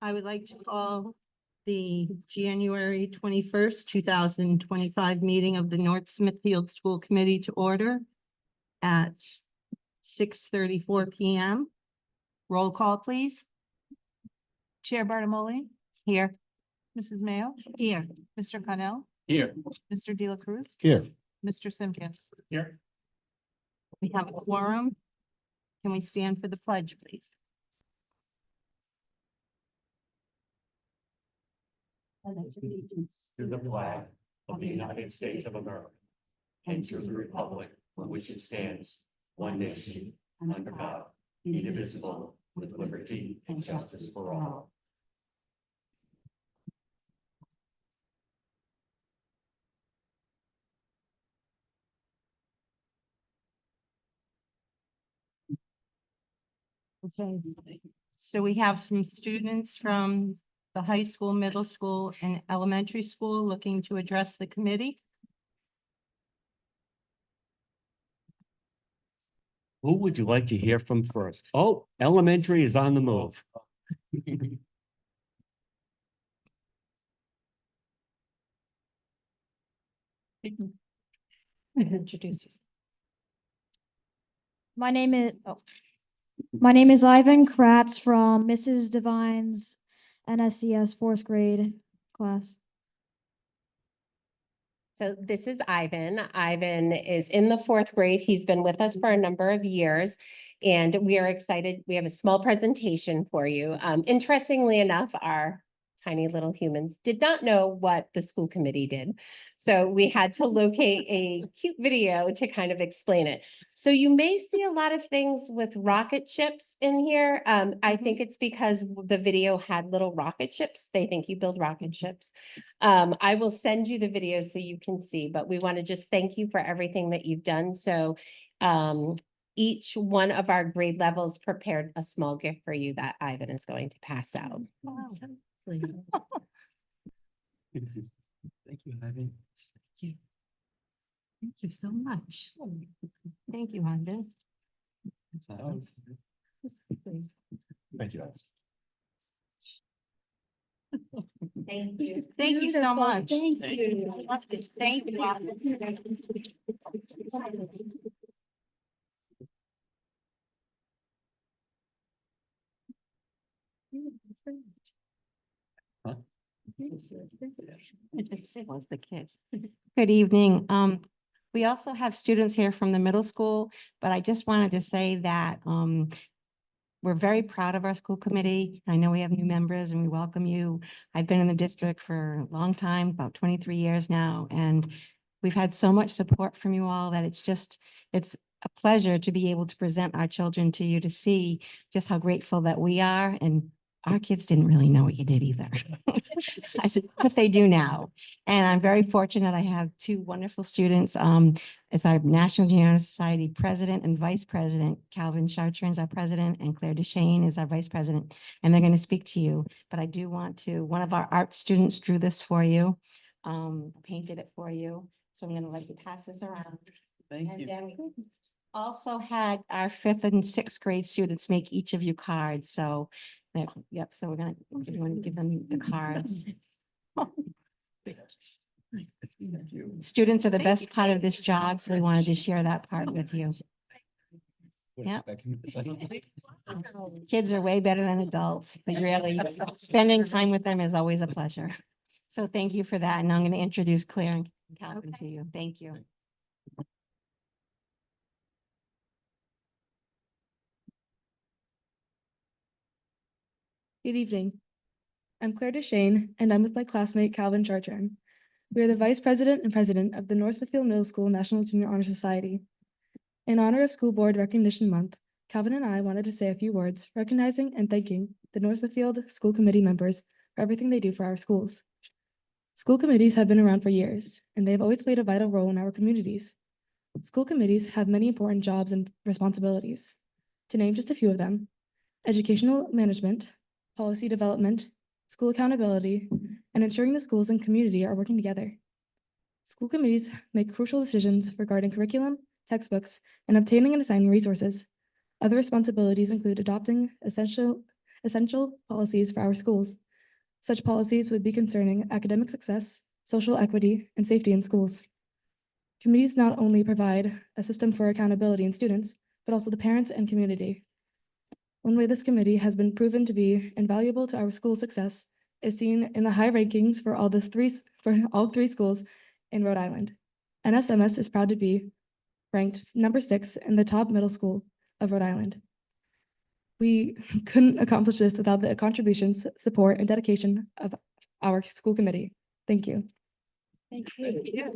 I would like to call the January 21st, 2025 meeting of the North Smithfield School Committee to order at 6:34 p.m. Roll call, please. Chair Bartimoli, Here. Mrs. Mayo, Here. Mr. Connell, Here. Mr. De La Cruz, Here. Mr. Simpkins. Here. We have a quorum. Can we stand for the pledge, please? To the flag of the United States of America and to the republic for which it stands, one nation, under God, indivisible, with liberty and justice for all. Okay, so we have some students from the high school, middle school, and elementary school looking to address the committee. Who would you like to hear from first? Oh, elementary is on the move. Introduce yourself. My name is Ivan Kratz from Mrs. Divine's NSCS fourth grade class. So this is Ivan. Ivan is in the fourth grade. He's been with us for a number of years. And we are excited. We have a small presentation for you. Interestingly enough, our tiny little humans did not know what the school committee did. So we had to locate a cute video to kind of explain it. So you may see a lot of things with rocket ships in here. I think it's because the video had little rocket ships. They think you build rocket ships. I will send you the video so you can see, but we want to just thank you for everything that you've done. So each one of our grade levels prepared a small gift for you that Ivan is going to pass out. Wow. Thank you, Ivan. Thank you so much. Thank you, Ivan. Thank you. Thank you. Thank you so much. Thank you. I love this. Thank you. Huh? Was the kids. Good evening. We also have students here from the middle school, but I just wanted to say that we're very proud of our school committee. I know we have new members and we welcome you. I've been in the district for a long time, about 23 years now, and we've had so much support from you all that it's a pleasure to be able to present our children to you to see just how grateful that we are. And our kids didn't really know what you did either. I said, but they do now. And I'm very fortunate. I have two wonderful students. It's our National Junior Honor Society president and vice president. Calvin Chartrand is our president and Claire DeShane is our vice president. And they're going to speak to you. But I do want to, one of our art students drew this for you, painted it for you. So I'm going to let you pass this around. Thank And you. then we also had our fifth and sixth grade students make each of you cards. So yep, so we're gonna, if you want to give them the cards. Students are the best part of this job, so we wanted to share that part with you. Yep. Kids are way better than adults, but really spending time with them is always a pleasure. So thank you for that, and I'm going to introduce Claire and Calvin to you. Thank you. Good evening. I'm Claire DeShane, and I'm with my classmate Calvin Chartrand. We are the Vice President and President of the North Smithfield Middle School National Junior Honor Society. In honor of School Board Recognition Month, Calvin and I wanted to say a few words recognizing and thanking the North Smithfield School Committee members for everything they do for our schools. School committees have been around for years, and they have always played a vital role in our communities. School committees have many important jobs and responsibilities. To name just a few of them: educational management, policy development, school accountability, and ensuring the schools and community are working together. School committees make crucial decisions regarding curriculum, textbooks, and obtaining and assigning resources. Other responsibilities include adopting essential essential policies for our schools. Such policies would be concerning academic success, social equity, and safety in schools. Committees not only provide a system for accountability in students, but also the parents and community. One way this committee has been proven to be invaluable to our school success is seen in the high rankings for all three schools in Rhode Island. NSMS is proud to be ranked number 6 in the top middle school of Rhode Island. We couldn't accomplish this without the contributions, support, and dedication of our school committee. Thank you. Thank you.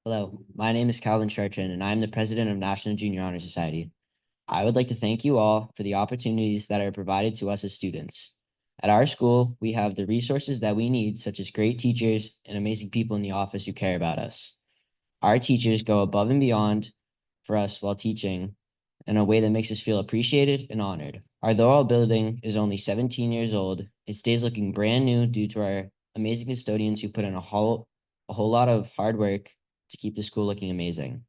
Hello, my name is Calvin Chartrand, and I am the president of National Junior Honor Society. I would like to thank you all for the opportunities that are provided to us as students. At our school, we have the resources that we need, such as great teachers and amazing people in the office who care about us. Our teachers go above and beyond for us while teaching in a way that makes us feel appreciated and honored. Although our building is only 17 years old, it stays looking brand new due to our amazing custodians who put in a whole lot of hard work to keep the school looking amazing.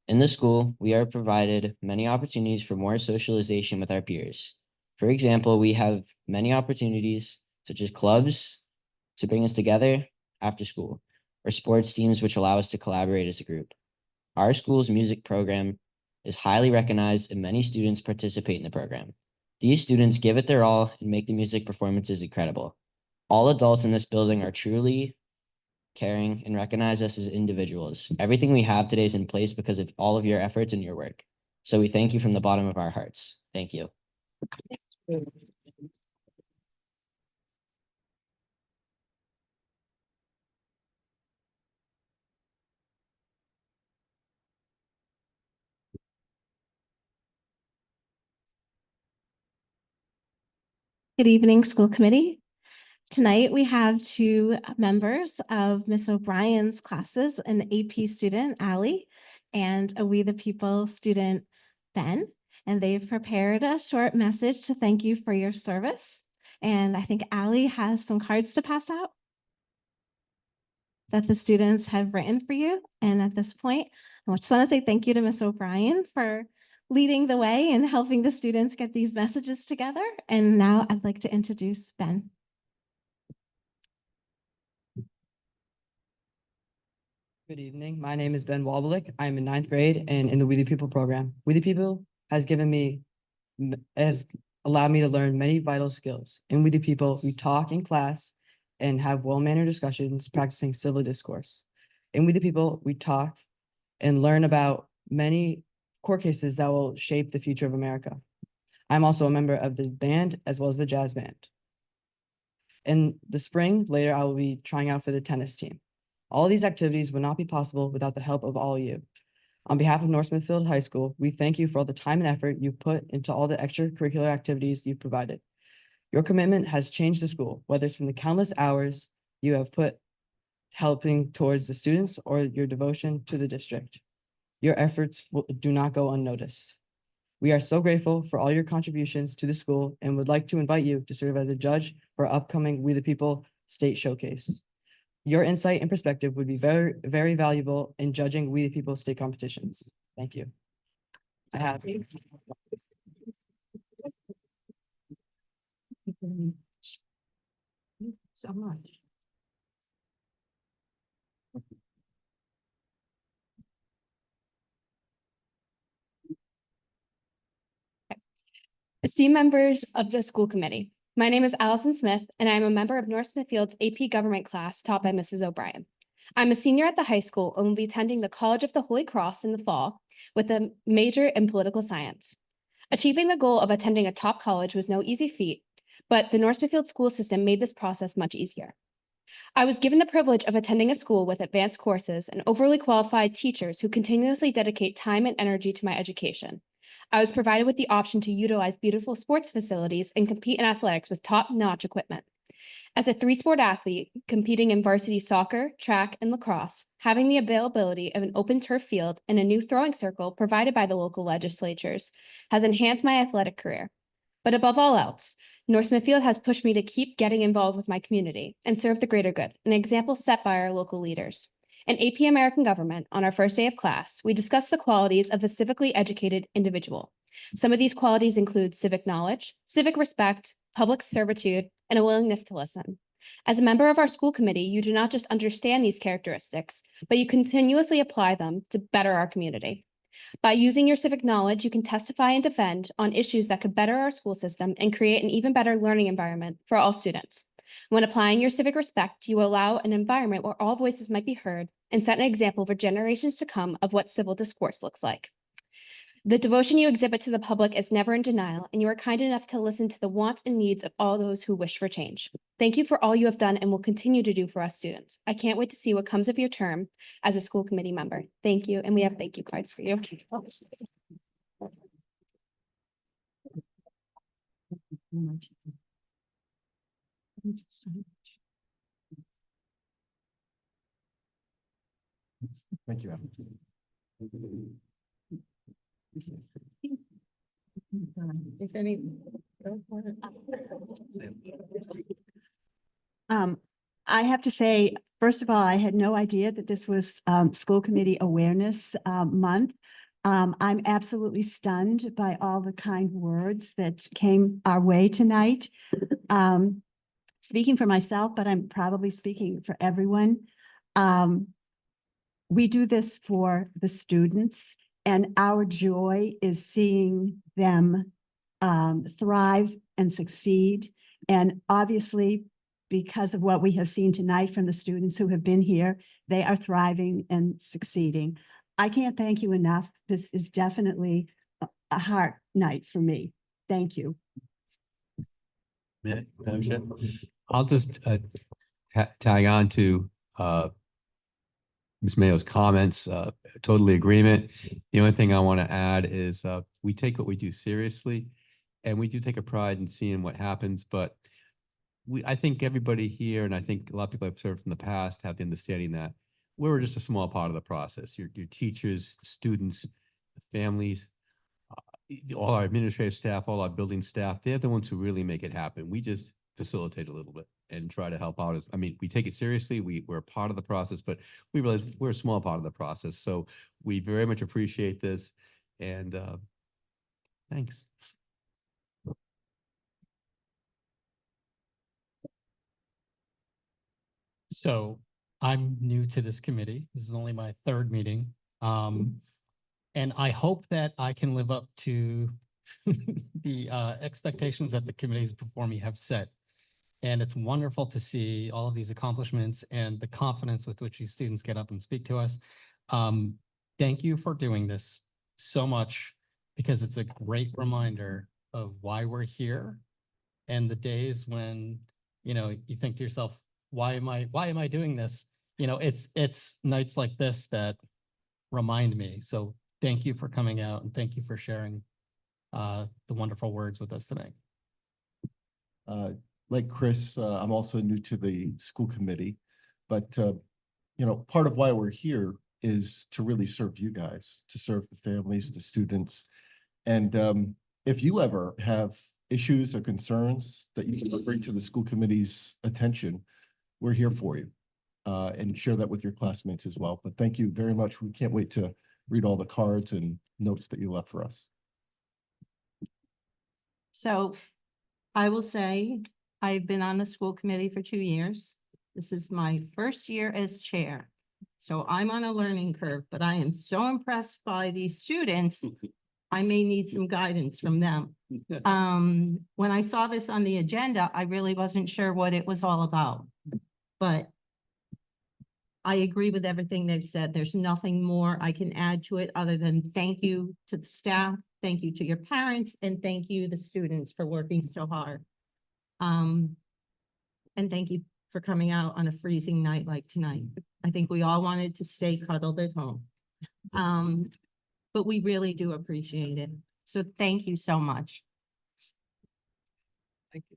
In the school, we are provided many opportunities for more socialization with our peers. For example, we have many opportunities such as clubs to bring us together after school, or sports teams which allow us to collaborate as a group. Our school's music program is highly recognized and many students participate in the program. These students give it their all and make the music performances incredible. All adults in this building are truly caring and recognize us as individuals. Everything we have today is in place because of all of your efforts and your work. So we thank you from the bottom of our hearts. Thank you. Good evening, school committee. Tonight, we have two members of Miss O'Brien's classes, an AP student, Allie, and a We the People student, Ben. And they've prepared a short message to thank you for your service. And I think Allie has some cards to pass out that the students have written for you. And at this point, I just want to say thank you to Miss O'Brien for leading the way and helping the students get these messages together. And now I'd like to introduce Ben. Good evening. My name is Ben Wobblick. I'm in 9th grade and in the We the People program. We the People has allowed me to learn many vital skills. In We the People, we talk in class and have well-mannered discussions, practicing civil discourse. In We the People, we talk and learn about many court cases that will shape the future of America. I'm also a member of the band as well as the jazz band. In the spring, later, I will be trying out for the tennis team. All these activities would not be possible without the help of all of you. On behalf of North Smithfield High School, we thank you for all the time and effort you put into all the extracurricular activities you've provided. Your commitment has changed the school, whether it's from the countless hours you have put helping towards the students or your devotion to the district. Your efforts do not go unnoticed. We are so grateful for all your contributions to the school and would like to invite you to serve as a judge for our upcoming We the People State Showcase. Your insight and perspective would be very, very valuable in judging We the People state competitions. Thank you. I have. So much. Esteemed members of the school committee, my name is Allison Smith, and I am a member of North Smithfield's AP Government class taught by Mrs. O'Brien. I'm a senior at the high school and will be attending the College of the Holy Cross in the fall with a major in political science. Achieving the goal of attending a top college was no easy feat, but the North Smithfield school system made this process much easier. I was given the privilege of attending a school with advanced courses and overly qualified teachers who continuously dedicate time and energy to my education. I was provided with the option to utilize beautiful sports facilities and compete in athletics with top-notch equipment. As a three-sport athlete, competing in varsity soccer, track, and lacrosse, having the availability of an open turf field and a new throwing circle provided by the local legislatures has enhanced my athletic career. But above all else, North Smithfield has pushed me to keep getting involved with my community and serve the greater good, an example set by our local leaders. In AP American Government, on our first day of class, we discussed the qualities of a civically educated individual. Some of these qualities include civic knowledge, civic respect, public servitude, and a willingness to listen. As a member of our school committee, you do not just understand these characteristics, but you continuously apply them to better our community. By using your civic knowledge, you can testify and defend on issues that could better our school system and create an even better learning environment for all students. When applying your civic respect, you allow an environment where all voices might be heard and set an example for generations to come of what civil discourse looks like. The devotion you exhibit to the public is never in denial, and you are kind enough to listen to the wants and needs of all those who wish for change. Thank you for all you have done and will continue to do for us students. I can't wait to see what comes of your term as a school committee member. Thank you, and we have thank you cards for you. Thank you. If any. I have to say, first of all, I had no idea that this was School Committee Awareness Month. I'm absolutely stunned by all the kind words that came our way tonight. Speaking for myself, but I'm probably speaking for everyone. We do this for the students, and our joy is seeing them thrive and succeed. And obviously, because of what we have seen tonight from the students who have been here, they are thriving and succeeding. I can't thank you enough. This is definitely a heart night for me. Thank you. Madam Chair, I'll just tag on to Ms. Mayo's comments, totally agreement. The only thing I want to add is we take what we do seriously, and we do take a pride in seeing what happens, but I think everybody here, and I think a lot of people I've observed from the past, have the understanding that we're just a small part of the process. Your teachers, students, the families, all our administrative staff, all our building staff, they're the ones who really make it happen. We just facilitate a little bit and try to help out. I mean, we take it seriously. We're a part of the process, but we realize we're a small part of the process. So we very much appreciate this, and thanks. So I'm new to this committee. This is only my third meeting. And I hope that I can live up to the expectations that the committees before me have set. And it's wonderful to see all of these accomplishments and the confidence with which these students get up and speak to us. Thank you for doing this so much, because it's a great reminder of why we're here, and the days when, you know, you think to yourself, why am I doing this? You know, it's nights like this that remind me. So thank you for coming out, and thank you for sharing the wonderful words with us tonight. Like Chris, I'm also new to the school committee, but you know, part of why we're here is to really serve you guys, to serve the families, the students. And if you ever have issues or concerns that you can bring to the school committee's attention, we're here for you, and share that with your classmates as well. But thank you very much. We can't wait to read all the cards and notes that you left for us. So I will say, I've been on the school committee for 2 years. This is my first year as chair. So I'm on a learning curve, but I am so impressed by these students. I may need some guidance from them. When I saw this on the agenda, I really wasn't sure what it was all about. But I agree with everything they've said. There's nothing more I can add to it other than thank you to the staff, thank you to your parents, and thank you, the students, for working so hard. And thank you for coming out on a freezing night like tonight. I think we all wanted to stay cuddled at home. But we really do appreciate it. So thank you so much. Thank you.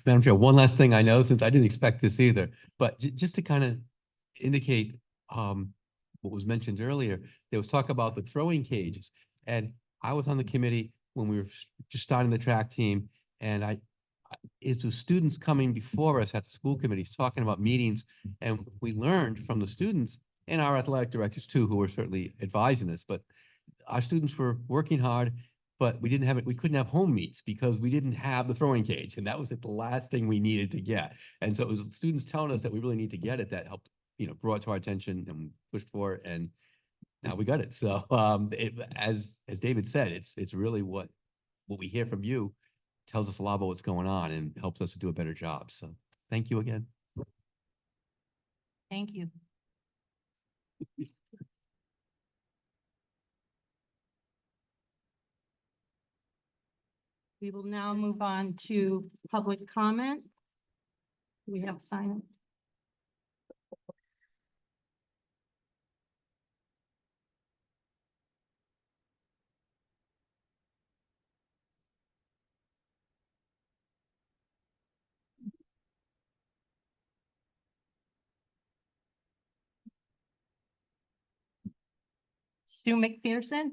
Madam Chair, one last thing I know, since I didn't expect this either, but just to kind of indicate what was mentioned earlier, there was talk about the throwing cages. And I was on the committee when we were just starting the track team, and I It's the students coming before us at the school committees, talking about meetings, and we learned from the students and our athletic directors too, who were certainly advising us, but our students were working hard, but we didn't have it, we couldn't have home meets because we didn't have the throwing cage, and that was the last thing we needed to get. And so it was students telling us that we really need to get it, that helped, brought to our attention and pushed for it, and now we got it. So as David said, it's really what we hear from you tells us a lot about what's going on and helps us to do a better job. So thank you again. Thank you. We will now move on to public comment. We have sign. Sue McPherson.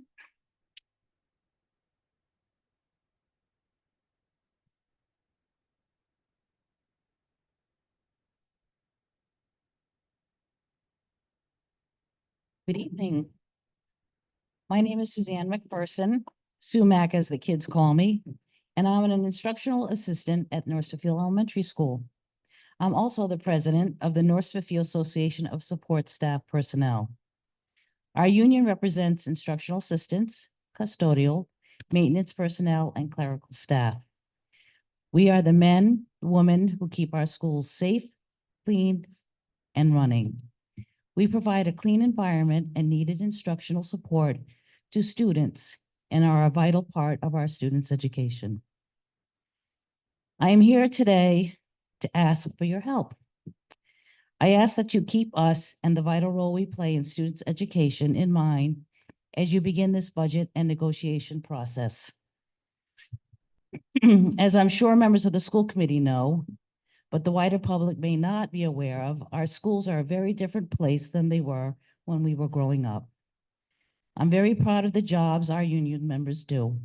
Good evening. My name is Suzanne McPherson, Sumac as the kids call me, and I'm an instructional assistant at North Smithfield Elementary School. I'm also the president of the North Smithfield Association of Support Staff Personnel. Our union represents instructional assistants, custodial, maintenance personnel, and clerical staff. We are the men, women who keep our schools safe, clean, and running. We provide a clean environment and needed instructional support to students and are a vital part of our students' education. I am here today to ask for your help. I ask that you keep us and the vital role we play in students' education in mind as you begin this budget and negotiation process. As I'm sure members of the school committee know, but the wider public may not be aware of, our schools are a very different place than they were when we were growing up. I'm very proud of the jobs our union members do.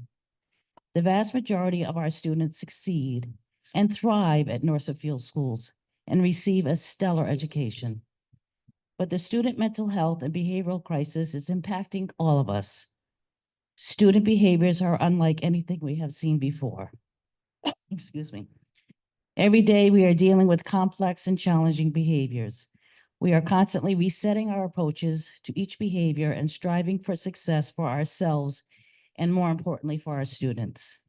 The vast majority of our students succeed and thrive at North Smithfield schools and receive a stellar education. But the student mental health and behavioral crisis is impacting all of us. Student behaviors are unlike anything we have seen before. Excuse me. Every day we are dealing with complex and challenging behaviors. We are constantly resetting our approaches to each behavior and striving for success for ourselves and, more importantly, for our students.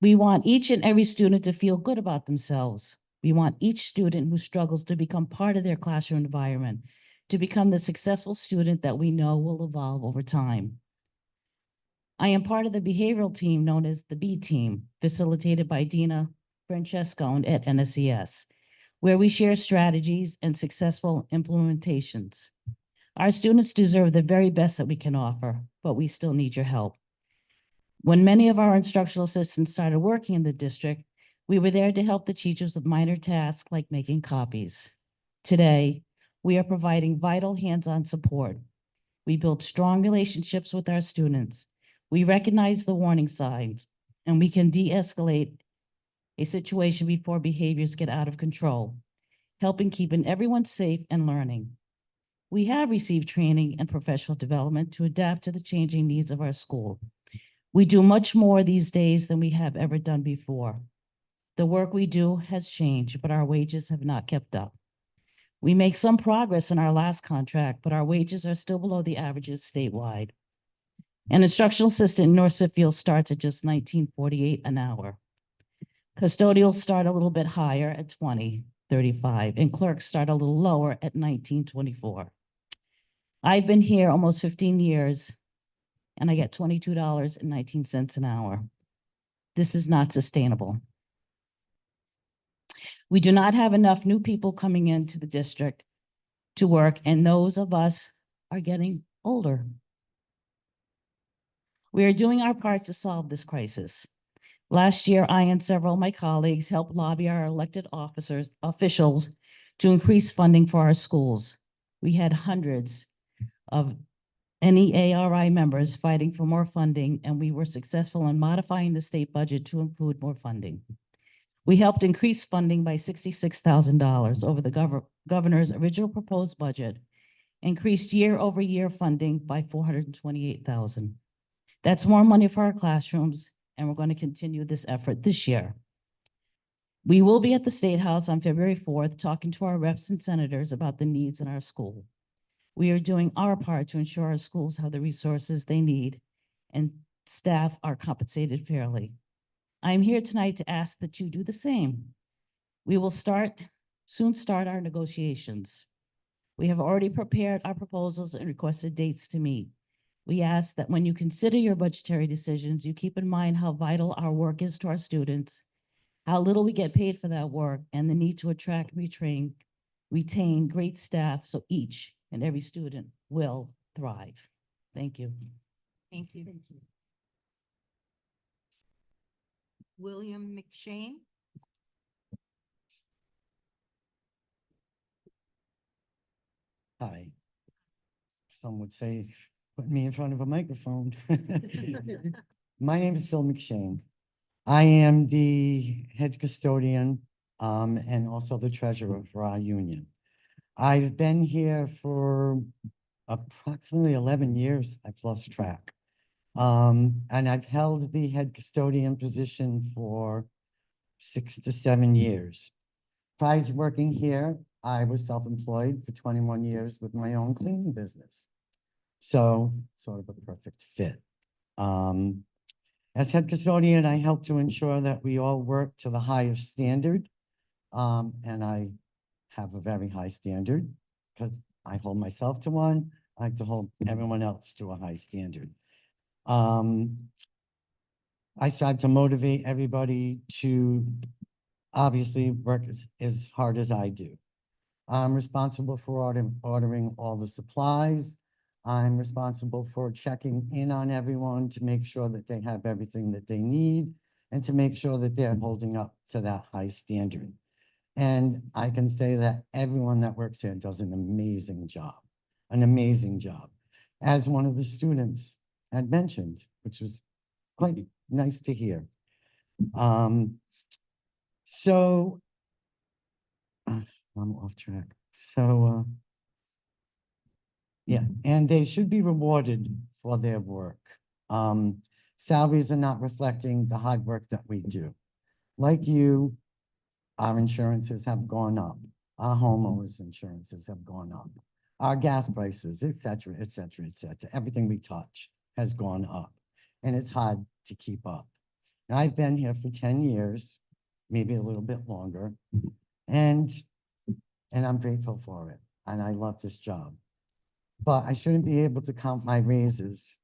We want each and every student to feel good about themselves. We want each student who struggles to become part of their classroom environment, to become the successful student that we know will evolve over time. I am part of the behavioral team known as the B team, facilitated by Dina Francesco at NSES, where we share strategies and successful implementations. Our students deserve the very best that we can offer, but we still need your help. When many of our instructional assistants started working in the district, we were there to help the teachers with minor tasks like making copies. Today, we are providing vital hands-on support. We build strong relationships with our students. We recognize the warning signs, and we can de-escalate a situation before behaviors get out of control, helping keeping everyone safe and learning. We have received training and professional development to adapt to the changing needs of our school. We do much more these days than we have ever done before. The work we do has changed, but our wages have not kept up. We make some progress in our last contract, but our wages are still below the averages statewide. An instructional assistant in North Smithfield starts at just $19.48 an hour. Custodials start a little bit higher at $20.35, and clerks start a little lower at $19.24. I've been here almost 15 years, and I get $22.19 an hour. This is not sustainable. We do not have enough new people coming into the district to work, and those of us are getting older. We are doing our part to solve this crisis. Last year, I and several of my colleagues helped lobby our elected officials to increase funding for our schools. We had hundreds of NEARI members fighting for more funding, and we were successful in modifying the state budget to include more funding. We helped increase funding by $66,000 over the governor's original proposed budget, increased year-over-year funding by $428,000. That's more money for our classrooms, and we're going to continue this effort this year. We will be at the State House on February 4th, talking to our reps and senators about the needs in our school. We are doing our part to ensure our schools have the resources they need and staff are compensated fairly. I'm here tonight to ask that you do the same. We will soon start our negotiations. We have already prepared our proposals and requested dates to meet. We ask that when you consider your budgetary decisions, you keep in mind how vital our work is to our students, how little we get paid for that work, and the need to attract and retain great staff so each and every student will thrive. Thank you. Thank you. William McShane. Hi. Some would say, put me in front of a microphone. My name is Bill McShane. I am the head custodian and also the treasurer for our union. I've been here for approximately 11 years. I've lost track. And I've held the head custodian position for 6 to 7 years. Prior to working here, I was self-employed for 21 years with my own cleaning business. So sort of a perfect fit. As head custodian, I help to ensure that we all work to the highest standard. And I have a very high standard because I hold myself to one. I like to hold everyone else to a high standard. I strive to motivate everybody to obviously work as hard as I do. I'm responsible for ordering all the supplies. I'm responsible for checking in on everyone to make sure that they have everything that they need and to make sure that they're holding up to that high standard. And I can say that everyone that works here does an amazing job. As one of the students had mentioned, which was quite nice to hear. I'm off track. Yeah, and they should be rewarded for their work. Salaries are not reflecting the hard work that we do. Like you, our insurances have gone up. Our homeowners insurances have gone up. Our gas prices, et cetera, et cetera, et cetera. Everything we touch has gone up, and it's hard to keep up. Now, I've been here for 10 years, maybe a little bit longer, and I'm grateful for it, and I love this job. But I shouldn't be able to count my raises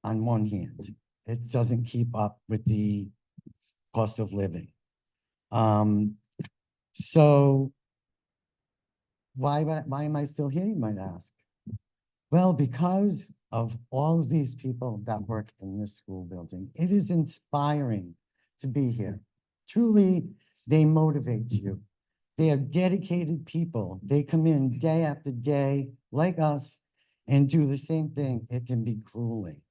on one hand. It doesn't keep up with the cost of living. So why am I still here, you might ask? Well, because of all of these people that work in this school building. It is inspiring to be here. Truly, they motivate you. They are dedicated people. They come in day after day, like us, and do the same thing. It can be grueling,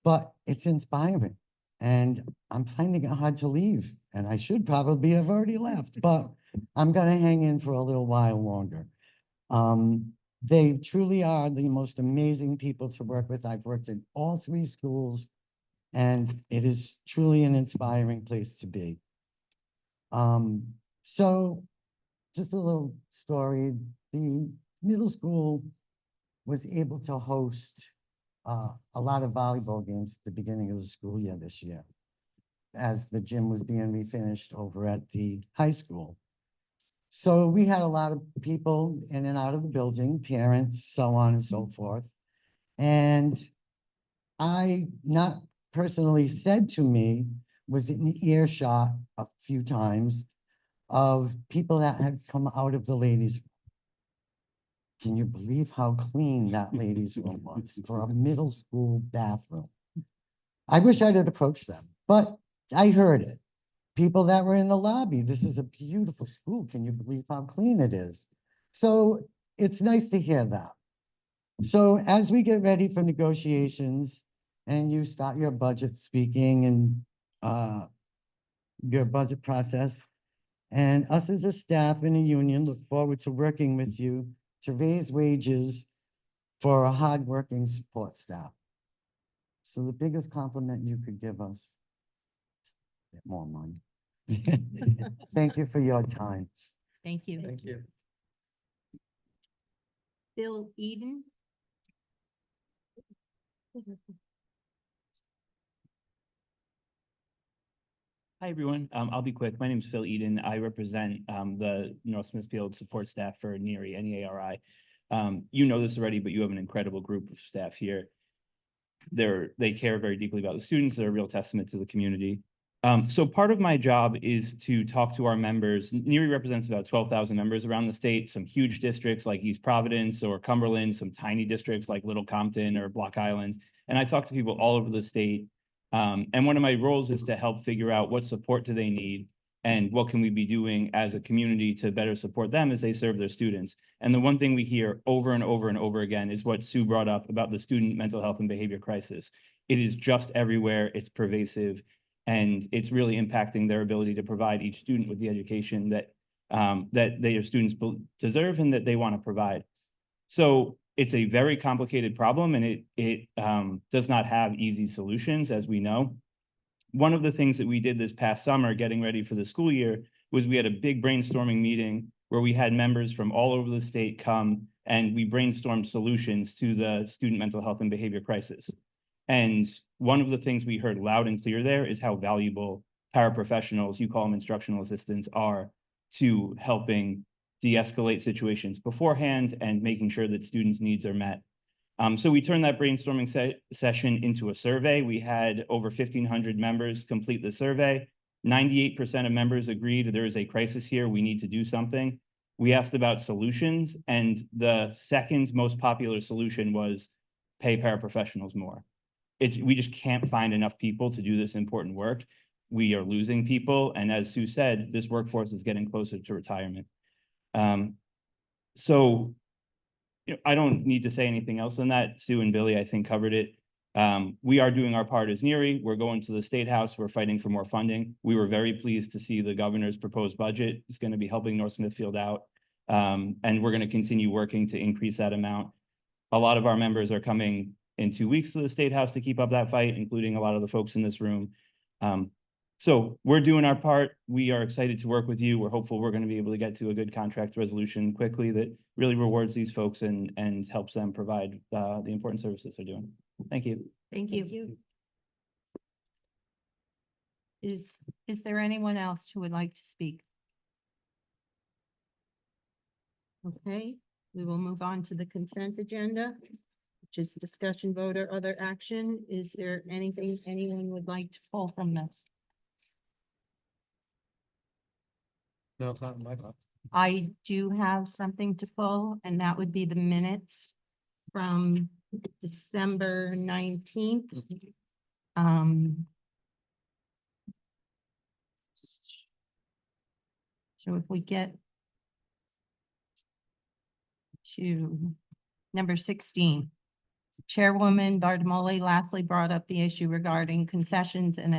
but it's inspiring. And I'm finding it hard to leave. And I should probably have already left, but I'm gonna hang in for a little while longer. They truly are the most amazing people to work with. I've worked in all 3 schools, and it is truly an inspiring place to be. So just a little story. The middle school was able to host a lot of volleyball games at the beginning of the school year this year, as the gym was being refinished over at the high school. So we had a lot of people in and out of the building, parents, so on and so forth. And I, not personally said to me, was in earshot a few times of people that had come out of the ladies' room. Can you believe how clean that ladies' room was for a middle school bathroom? I wish I had approached them, but I heard it. People that were in the lobby, this is a beautiful school. Can you believe how clean it is? So it's nice to hear that. So as we get ready for negotiations and you start your budget speaking and your budget process. And us as a staff in a union look forward to working with you to raise wages for a hardworking support staff. So the biggest compliment you could give us, get more money. Thank you for your time. Thank you. Thank you. Bill Eden. Hi, everyone. I'll be quick. My name is Phil Eden. I represent the North Smithfield support staff for NERI, N-E-A-R-I. You know this already, but you have an incredible group of staff here. They care very deeply about the students. They're a real testament to the community. So part of my job is to talk to our members. NERI represents about 12,000 members around the state, some huge districts like East Providence or Cumberland, some tiny districts like Little Compton or Block Island. And I talk to people all over the state. And one of my roles is to help figure out what support do they need and what can we be doing as a community to better support them as they serve their students. And the one thing we hear over and over and over again is what Sue brought up about the student mental health and behavior crisis. It is just everywhere, it's pervasive, and it's really impacting their ability to provide each student with the education that their students deserve and that they want to provide. So it's a very complicated problem, and it does not have easy solutions, as we know. One of the things that we did this past summer, getting ready for the school year, was we had a big brainstorming meeting where we had members from all over the state come, and we brainstormed solutions to the student mental health and behavior crisis. And one of the things we heard loud and clear there is how valuable paraprofessionals, you call them instructional assistants, are to helping de-escalate situations beforehand and making sure that students' needs are met. So we turned that brainstorming session into a survey. We had over 1,500 members complete the survey. 98% of members agreed there is a crisis here, we need to do something. We asked about solutions, and the second most popular solution was pay paraprofessionals more. We just can't find enough people to do this important work. We are losing people, and as Sue said, this workforce is getting closer to retirement. So I don't need to say anything else on that. Sue and Billy, I think, covered it. We are doing our part as NERI. We're going to the State House. We're fighting for more funding. We were very pleased to see the governor's proposed budget is going to be helping North Smithfield out. And we're going to continue working to increase that amount. A lot of our members are coming in 2 weeks to the State House to keep up that fight, including a lot of the folks in this room. So we're doing our part. We are excited to work with you. We're hopeful we're going to be able to get to a good contract resolution quickly that really rewards these folks and helps them provide the important services they're doing. Thank you. Thank you. Is there anyone else who would like to speak? Okay, we will move on to the consent agenda, which is discussion, vote, or other action. Is there anything anyone would like to pull from this? No, it's not in my box. I do have something to pull, and that would be the minutes from December 19th. So if we get to number 16, Chairwoman Bardamoli lastly brought up the issue regarding concessions and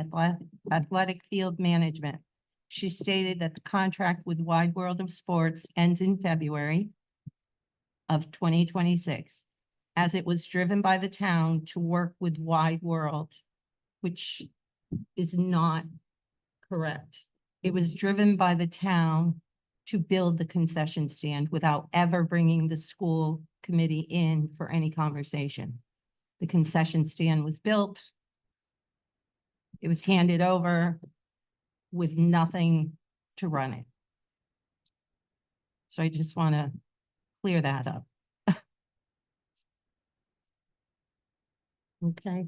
athletic field management. She stated that the contract with Wide World of Sports ends in February of 2026, as it was driven by the town to work with Wide World, which is not correct. It was driven by the town to build the concession stand without ever bringing the school committee in for any conversation. The concession stand was built. It was handed over with nothing to run it. So I just want to clear that up. Okay.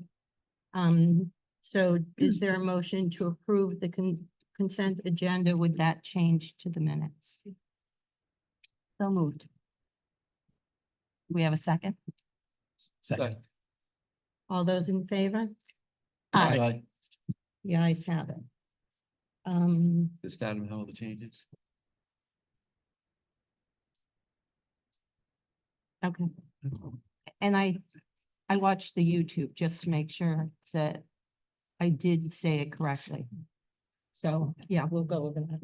So is there a motion to approve the consent agenda with that change to the minutes? So moved. We have a second? Second. All those in favor? Aye. The ayes have it. Does that know all the changes? Okay. And I watched the YouTube just to make sure that I did say it correctly. So, yeah, we'll go over that.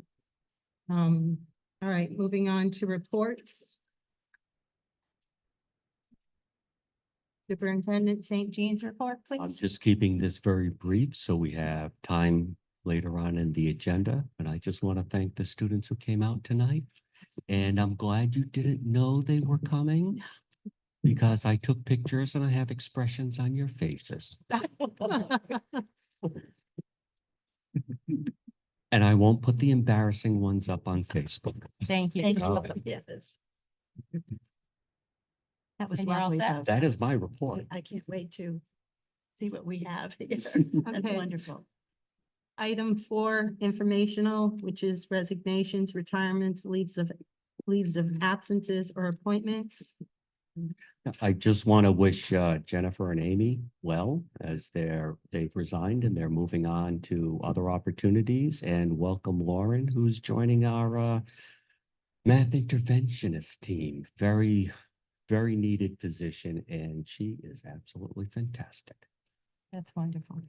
All right, moving on to reports. Superintendent St. Jean's report, I'm please. just keeping this very brief, so we have time later on in the agenda. And I just want to thank the students who came out tonight. And I'm glad you didn't know they were coming, because I took pictures and I have expressions on your faces. And I won't put the embarrassing ones up on Facebook. Thank you. Okay. Yes. That was And you're all lovely. set? That is my report. I can't wait to see what we have here. That's Okay. wonderful. Item 4, informational, which is resignations, retirements, leaves of absences or appointments. I just want to wish Jennifer and Amy well, as they've resigned and they're moving on to other opportunities, and welcome Lauren, who's joining our math interventionist team. Very, very needed position, and she is absolutely fantastic. That's wonderful.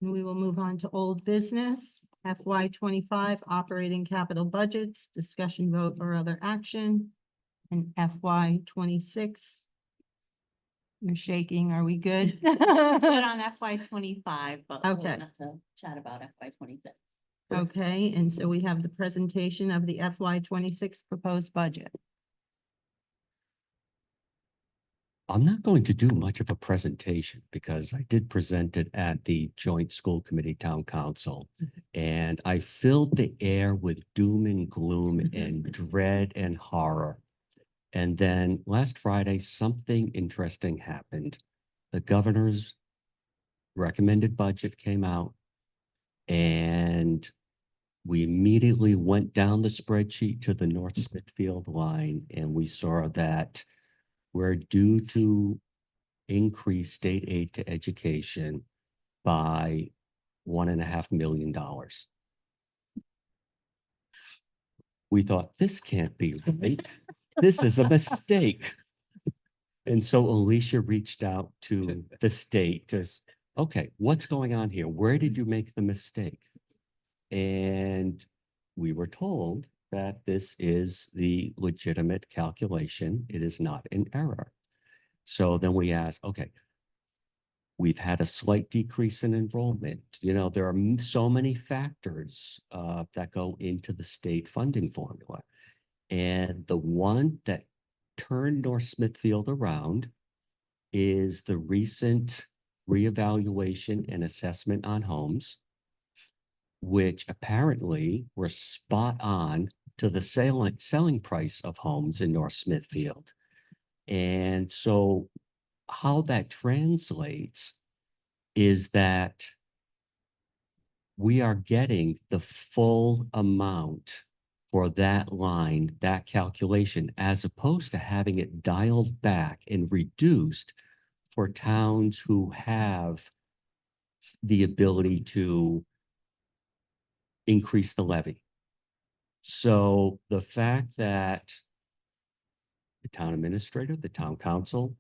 And we will move on to old business, FY 25 operating capital budgets, discussion vote or other action. And FY 26. You're shaking, are we good? Put on FY 25, but we'll Okay. have to chat about FY 26. Okay, and so we have the presentation of the FY 26 proposed budget. I'm not going to do much of a presentation because I did present it at the Joint School Committee Town Council. And I filled the air with doom and gloom and dread and horror. And then last Friday, something interesting happened. The governor's recommended budget came out, and we immediately went down the spreadsheet to the North Smithfield line, and we saw that we're due to increase state aid to education by $1.5 million. We thought, this can't be right. This is a mistake. And so Alicia reached out to the state to, okay, what's going on here? Where did you make the mistake? And we were told that this is the legitimate calculation. It is not an error. So then we asked, okay, we've had a slight decrease in enrollment. You know, there are so many factors that go into the state funding formula. And the one that turned North Smithfield around is the recent reevaluation and assessment on homes, which apparently were spot on to the selling price of homes in North Smithfield. And so how that translates is that we are getting the full amount for that line, that calculation, as opposed to having it dialed back and reduced for towns who have the ability to increase the levy. So the fact that the town administrator, the town council,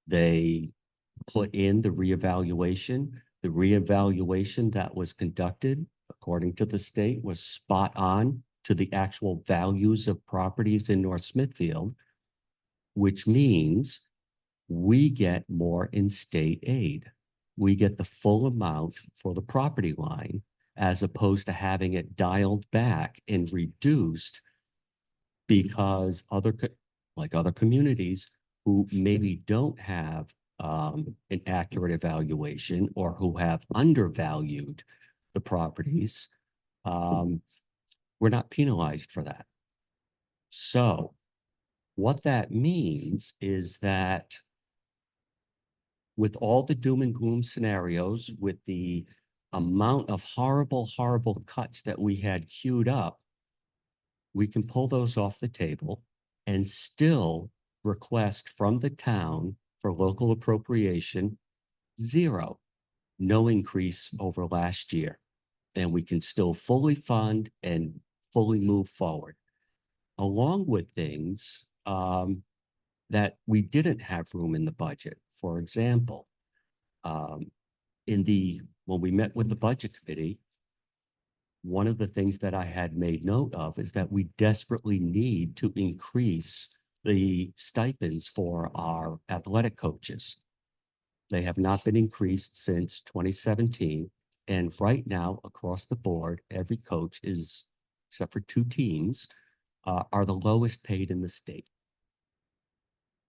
they put in the reevaluation that was conducted, according to the state, was spot on to the actual values of properties in North Smithfield, which means we get more in state aid. We get the full amount for the property line, as opposed to having it dialed back and reduced because other communities who maybe don't have an accurate evaluation or who have undervalued the properties, we're not penalized for that. So what that means is that with all the doom and gloom scenarios, with the amount of horrible, horrible cuts that we had queued up, we can pull those off the table and still request from the town for local appropriation 0, no increase over last year. And we can still fully fund and fully move forward. Along with things that we didn't have room in the budget. For example, when we met with the budget committee, one of the things that I had made note of is that we desperately need to increase the stipends for our athletic coaches. They have not been increased since 2017. And right now, across the board, every coach is, except for 2 teams, are the lowest paid in the state.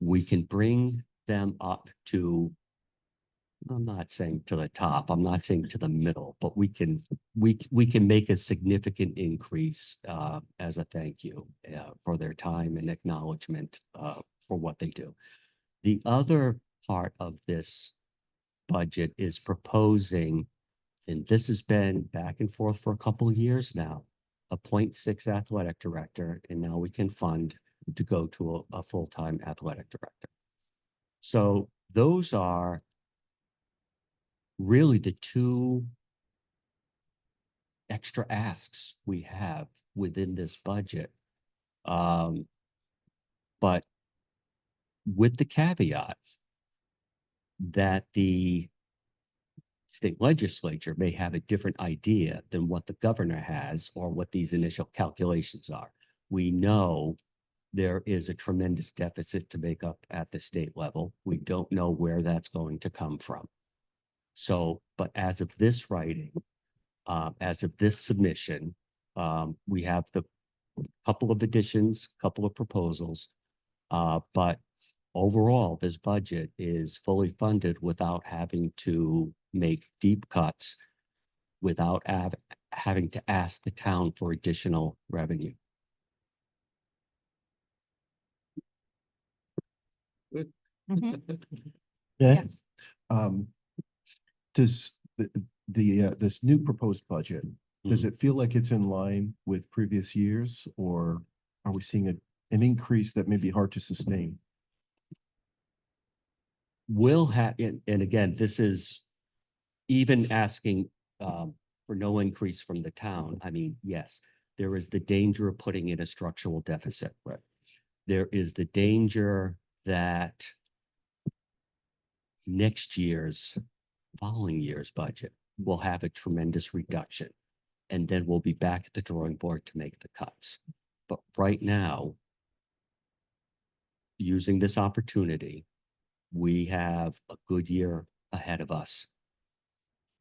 We can bring them up to, I'm not saying to the top, I'm not saying to the middle, but we can make a significant increase as a thank you for their time and acknowledgement for what they do. The other part of this budget is proposing, and this has been back and forth for a couple of years now, a 0.6 athletic director, and now we can fund to go to a full-time athletic director. So those are really the 2 extra asks we have within this budget. But with the caveat that the state legislature may have a different idea than what the governor has or what these initial calculations are. We know there is a tremendous deficit to make up at the state level. We don't know where that's going to come from. So, but as of this writing, as of this submission, we have the couple of additions, couple of proposals, but overall, this budget is fully funded without having to make deep cuts, without having to ask the town for additional revenue. Good. Yeah. Does this new proposed budget, does it feel like it's in line with previous years, or are we seeing an increase that may be hard to sustain? Will have, and again, this is even asking for no increase from the town. I mean, yes, there is the danger of putting in a structural deficit. Right. There is the danger that following year's budget will have a tremendous reduction. And then we'll be back at the drawing board to make the cuts. But right now, using this opportunity, we have a good year ahead of us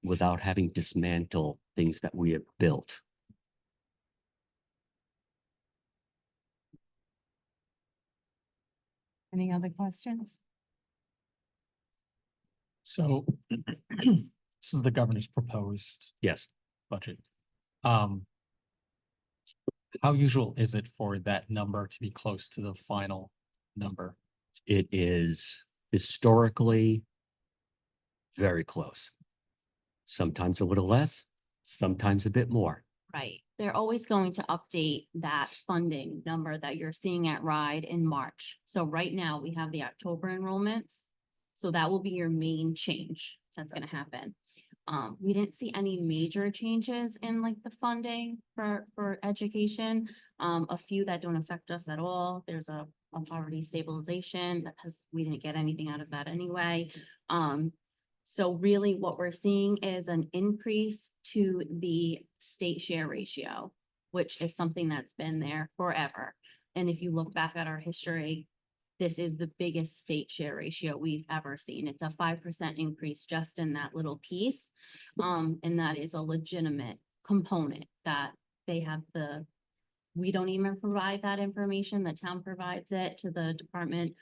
without having dismantled things that we have built. Any other questions? So this is the governor's proposed Yes. budget. How usual is it for that number to be close to the final number? It is historically very close. Sometimes a little less, sometimes a bit more. Right. They're always going to update that funding number that you're seeing at RIDE in March. So right now we have the October enrollments. So that will be your main change that's going to happen. We didn't see any major changes in like the funding for education. A few that don't affect us at all. There's a poverty stabilization we didn't get anything out of that anyway. So really what we're seeing is an increase to the state share ratio, which is something that's been there forever. And if you look back at our history, this is the biggest state share ratio we've ever seen. It's a 5% increase just in that little piece. And that is a legitimate component that they have we don't even provide that information. The town provides it to the Department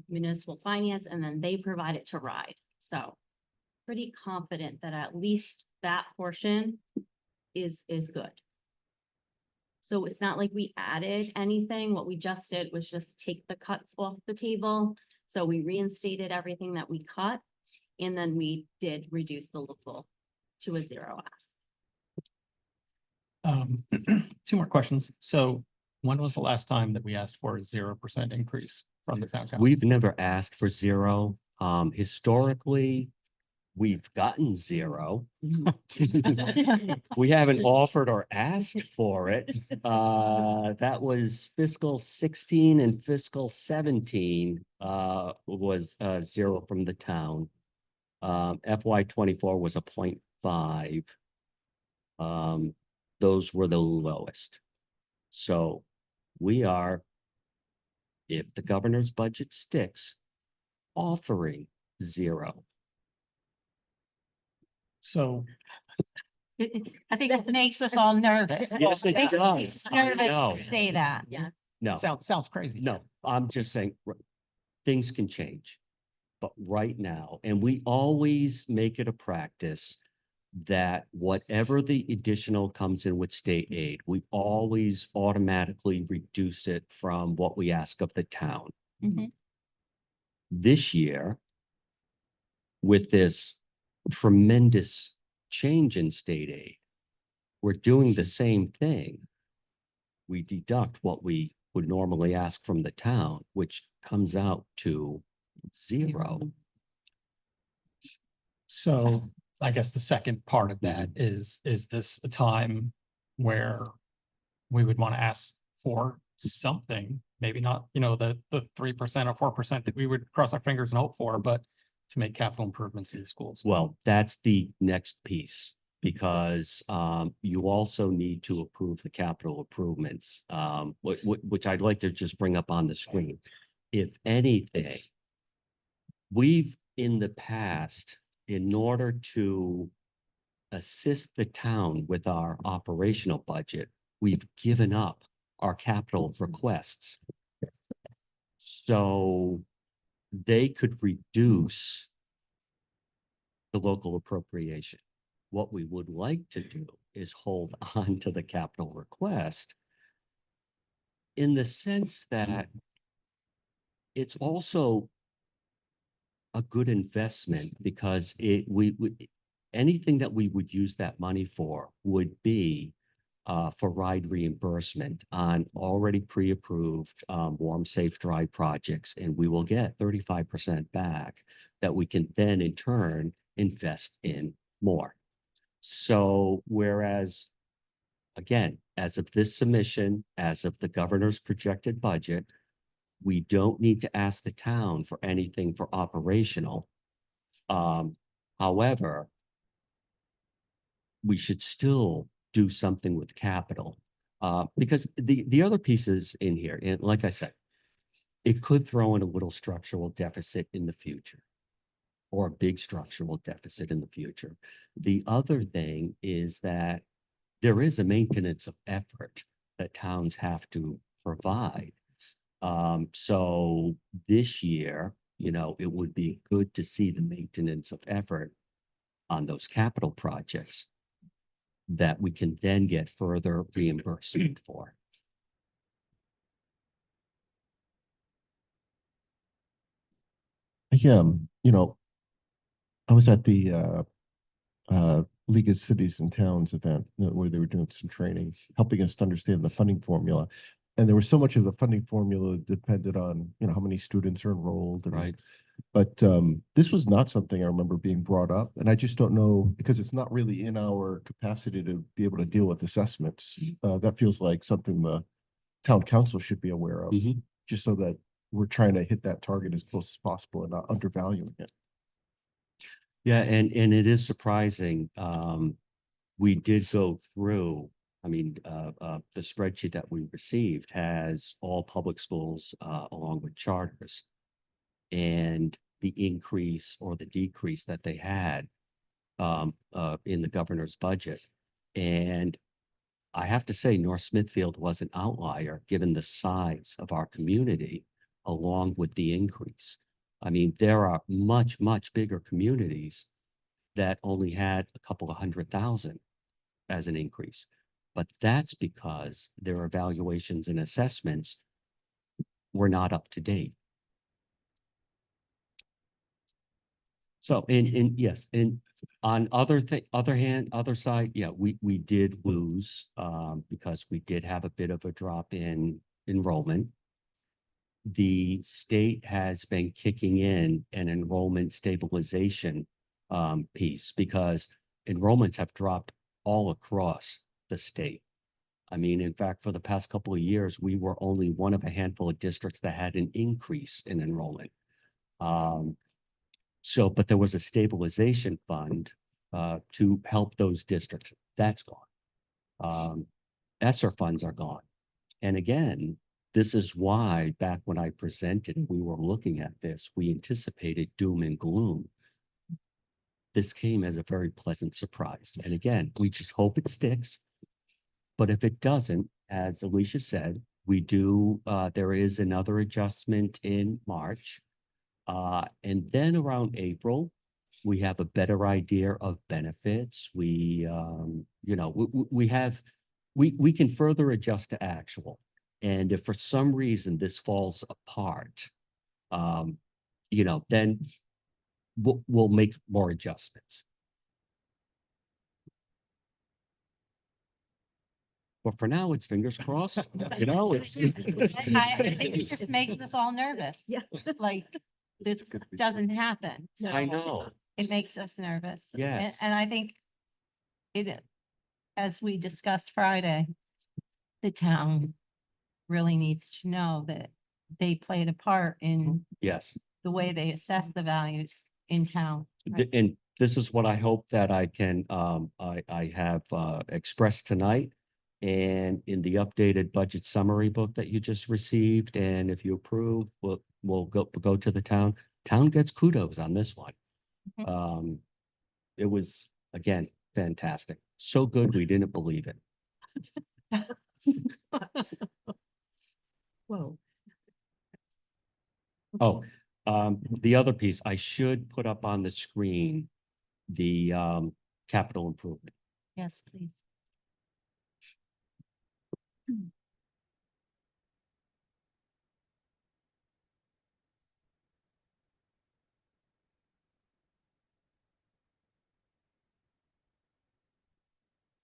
Municipal Finance, and then they provide it to RIDE. So pretty confident that at least that portion is good. So it's not like we added anything. What we just did was just take the cuts off the table. So we reinstated everything that we cut, and then we did reduce the local to a 0 ask. 2 more questions. So when was the last time that we asked for a 0% increase from the town council? We've never asked for 0. Historically, we've gotten 0. We haven't offered or asked for it. That was fiscal 16 and fiscal 17 was 0 from the town. FY 24 was a 0.5. Those were the lowest. So we are, if the governor's budget sticks, offering 0. So I think it makes us all nervous. Yes, it Makes does. us I Nervous know. to say that. Yeah. No, sounds crazy. no, I'm just saying, things can change. But right now, and we always make it a practice that whatever the additional comes in with state aid, we always automatically reduce it from what we ask of the town. Mhm. This year, with this tremendous change in state aid, we're doing the same thing. We deduct what we would normally ask from the town, which comes out to 0. So I guess the second part of that is this a time where we would want to ask for something, maybe not, the 3% or 4% that we would cross our fingers and hope for, but to make capital improvements in the schools? Well, that's the next piece, because you also need to approve the capital improvements, which I'd like to just bring up on the screen. If anything, we've in the past, in order to assist the town with our operational budget, we've given up our capital requests. So they could reduce the local appropriation. What we would like to do is hold on to the capital request in the sense that it's also a good investment, because anything that we would use that money for would be for ride reimbursement on already pre-approved warm, safe, dry projects, and we will get 35% back that we can then in turn invest in more. So whereas, again, as of this submission, as of the governor's projected budget, we don't need to ask the town for anything for operational. However, we should still do something with capital, because the other pieces in here, and like I said, it could throw in a little structural deficit in the future, or a big structural deficit in the future. The other thing is that there is a maintenance of effort that towns have to provide. So this year, it would be good to see the maintenance of effort on those capital projects that we can then get further reimbursement for. Yeah, I was at the League of Cities and Towns event where they were doing some training, helping us to understand the funding formula. And there was so much of the funding formula depended on, how many students are enrolled. Right. But this was not something I remember being brought up. And I just don't know, because it's not really in our capacity to be able to deal with assessments. That feels like something the town council should be aware of, just so that we're trying to hit that target as close as possible and not undervaluing it. Yeah, and it is surprising. We did go through, the spreadsheet that we received has all public schools along with charters, and the increase or the decrease that they had in the governor's budget. And I have to say, North Smithfield was an outlier given the size of our community, along with the increase. There are much, much bigger communities that only had a couple of 100,000 as an increase. But that's because their evaluations and assessments were not up to date. So, yes, and on other side, yeah, we did lose because we did have a bit of a drop in enrollment. The state has been kicking in an enrollment stabilization piece, because enrollments have dropped all across the state. In fact, for the past couple of years, we were only one of a handful of districts that had an increase in enrollment. So, but there was a stabilization fund to help those districts. That's gone. ESSER funds are gone. And again, this is why back when I presented, we were looking at this, we anticipated doom and gloom. This came as a very pleasant surprise. And again, we just hope it sticks. But if it doesn't, as Alicia said, we do, there is another adjustment in March. And then around April, we have a better idea of benefits. We, you know, we can further adjust to actual. And if for some reason this falls apart, you know, then we'll make more adjustments. But for now, it's fingers crossed, you know, it's. I think it just makes us all nervous. Yeah. Like, this doesn't happen. I so know, It makes us nervous. Yes. And I think it, as we discussed Friday, the town really needs to know that they played a part in yes. the way they assess the values in town. And this is what I hope that I can, I have expressed tonight. And in the updated budget summary book that you just received, and if you approve, we'll go to the town. Town gets kudos on this one. It was, again, fantastic. So good, we didn't believe it. Whoa. Oh, the other piece, I should put up on the screen, the capital improvement. Yes, please.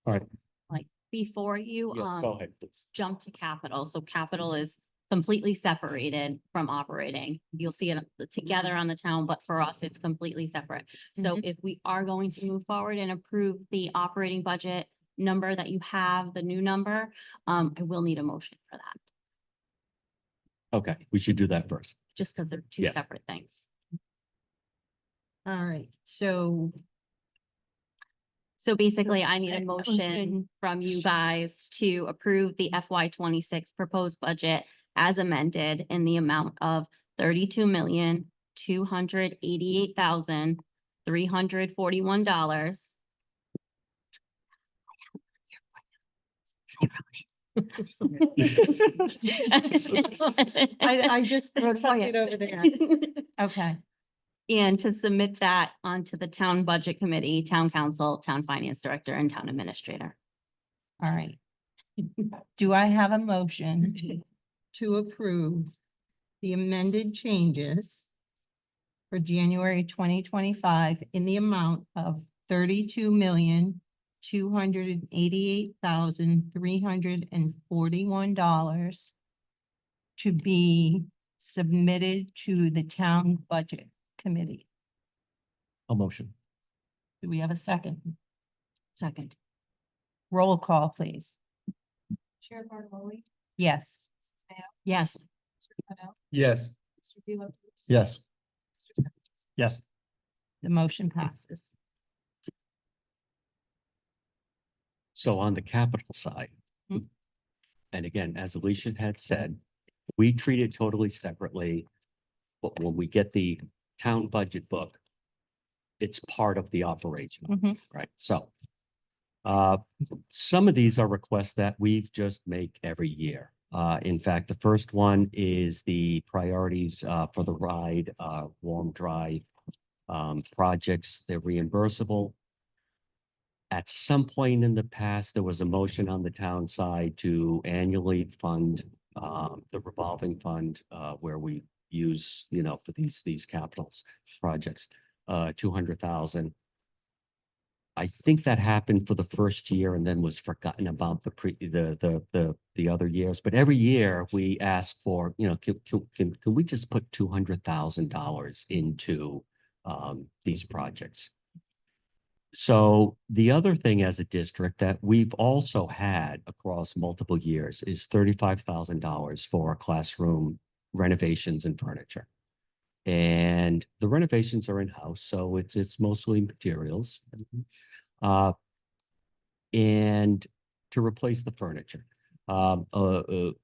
All right, Like before you, yes, go ahead, please. jump to capital. So capital is completely separated from operating. You'll see it together on the town, but for us, it's completely separate. So if we are going to move forward and approve the operating budget number that you have, the new number, I will need a motion for that, Okay, we should do that first. just because they're two Yes. separate things. All right, so So basically, I need a a motion. motion from you guys to approve the FY 26 proposed budget as amended in the amount of $32,288,341. I just tucked it over there. Okay, And to submit that onto the town budget committee, town council, town finance director, and town administrator. all right. Do I have a motion to approve the amended changes for January 2025 in the amount of $32,288,341 to be submitted to the town budget committee? A motion. Do we have a second? Second. Roll call, please. Chair Bartololi? Yes. Mrs. Mayo? Yes. Mr. Pennell? Yes. Mr. De La Cruz? Yes. Mr. Simmons? Yes. The motion passes. So on the capital side, Hmm. and again, as Alicia had said, we treat it totally separately. But when we get the town budget book, it's part of the operation, Mhm. right? So some of these are requests that we've just make every year. In fact, the first one is the priorities for the ride, warm, dry projects. They're reimbursable. At some point in the past, there was a motion on the town side to annually fund the revolving fund where we use, you know, for these capitals projects, 200,000. I think that happened for the first year and then was forgotten about the other years. But every year we ask for, you know, can we just put $200,000 into these projects? So the other thing as a district that we've also had across multiple years is $35,000 for classroom renovations and furniture. And the renovations are in-house, so it's mostly materials. And to replace the furniture.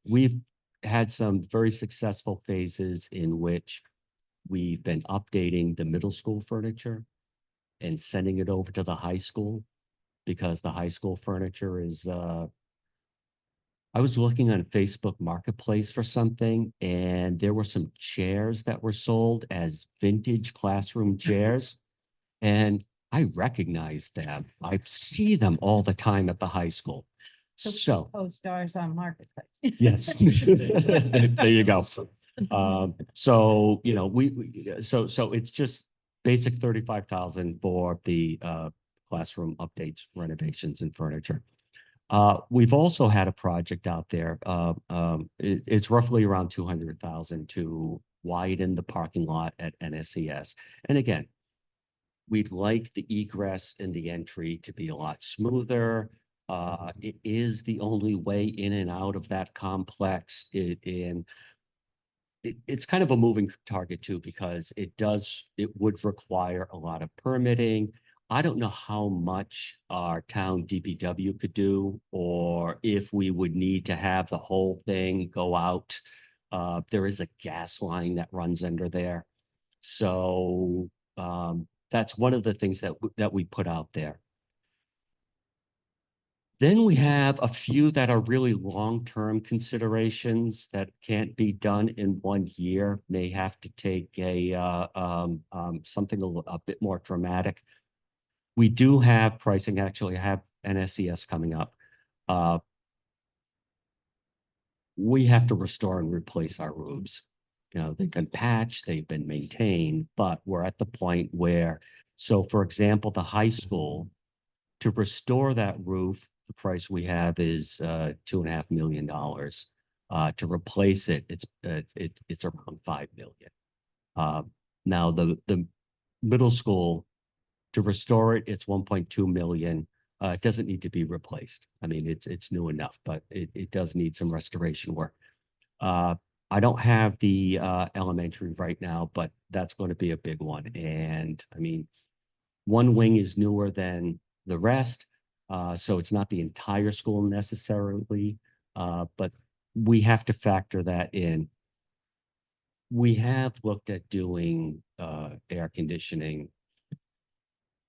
We've had some very successful phases in which we've been updating the middle school furniture and sending it over to the high school because the high school furniture is, I was looking on Facebook Marketplace for something and there were some chairs that were sold as vintage classroom chairs. And I recognize them. I see them all the time at the high school. So, Co-stars on Marketplace. yes, there you go. So, you know, so it's just basic 35,000 for the classroom updates, renovations and furniture. We've also had a project out there. It's roughly around 200,000 to widen the parking lot at NSCS. And again, we'd like the egress and the entry to be a lot smoother. It is the only way in and out of that complex. It's kind of a moving target too, because it would require a lot of permitting. I don't know how much our town DPW could do, or if we would need to have the whole thing go out. There is a gas line that runs under there. So that's one of the things that we put out there. Then we have a few that are really long-term considerations that can't be done in 1 year. May have to take something a bit more dramatic. We do have pricing, actually have NSCS coming up. We have to restore and replace our roofs. You know, they've been patched, they've been maintained, but we're at the point where, so for example, the high school, to restore that roof, the price we have is $2.5 million. To replace it, it's around $5 million. Now the middle school, to restore it, it's 1.2 million. It doesn't need to be replaced. I mean, it's new enough, but it does need some restoration work. I don't have the elementary right now, but that's going to be a big one. And I mean, one wing is newer than the rest, so it's not the entire school necessarily, but we have to factor that in. We have looked at doing air conditioning,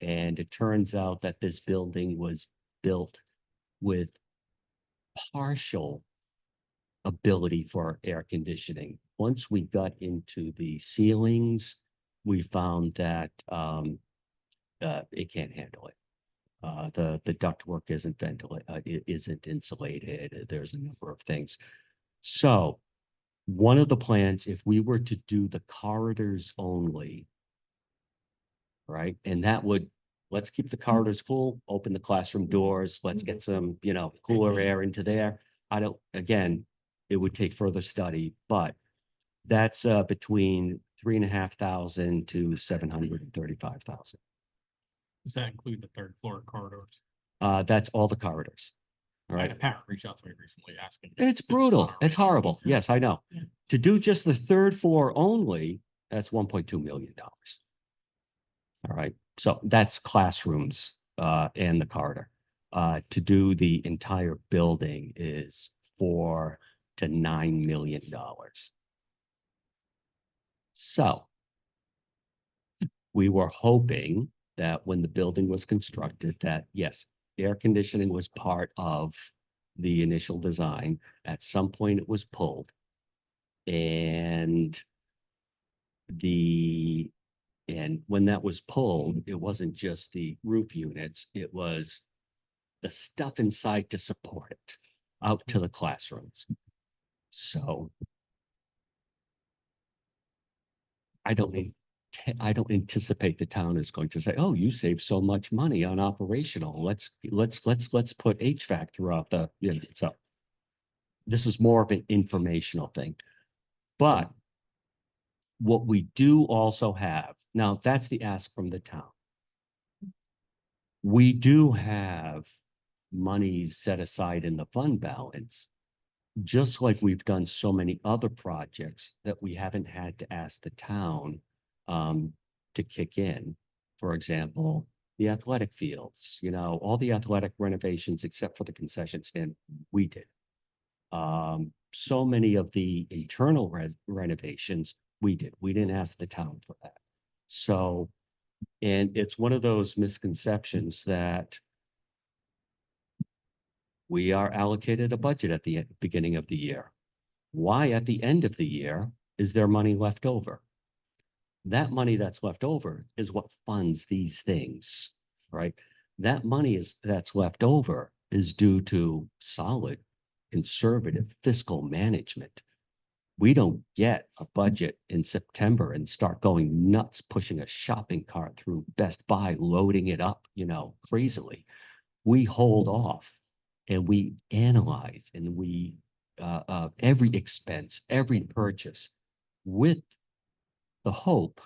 and it turns out that this building was built with partial ability for air conditioning. Once we got into the ceilings, we found that it can't handle it. The ductwork isn't isn't insulated. There's a number of things. So one of the plans, if we were to do the corridors only, right, and that would, let's keep the corridors cool, open the classroom doors, let's get some, you know, cooler air into there. Again, it would take further study, but that's between 3,500 to 735,000. Does that include the third floor corridors? That's all the corridors. All I right. had a parent reach out to me recently asking. It's brutal. It's horrible. Yes, I know. Yeah. To do just the third floor only, that's $1.2 million. All right. So that's classrooms and the corridor. To do the entire building is $4 to $9 million. So we were hoping that when the building was constructed, that yes, air conditioning was part of the initial design. At some point it was pulled. And when that was pulled, it wasn't just the roof units, it was the stuff inside to support it out to the classrooms. So I don't anticipate the town is going to say, oh, you save so much money on operational. Let's put HVAC throughout the, you know, so this is more of an informational thing. But what we do also have, now that's the ask from the town. We do have money set aside in the fund balance just like we've done so many other projects that we haven't had to ask the town to kick in. For example, the athletic fields, all the athletic renovations except for the concession stand, we did. So many of the internal renovations, we did. We didn't ask the town for that. So, and it's one of those misconceptions that we are allocated a budget at the beginning of the year. Why at the end of the year is there money left over? That money that's left over is what funds these things, right? That money that's left over is due to solid, conservative fiscal management. We don't get a budget in September and start going nuts, pushing a shopping cart through Best Buy, loading it up, crazily. We hold off and we analyze and we every expense, every purchase, with the hope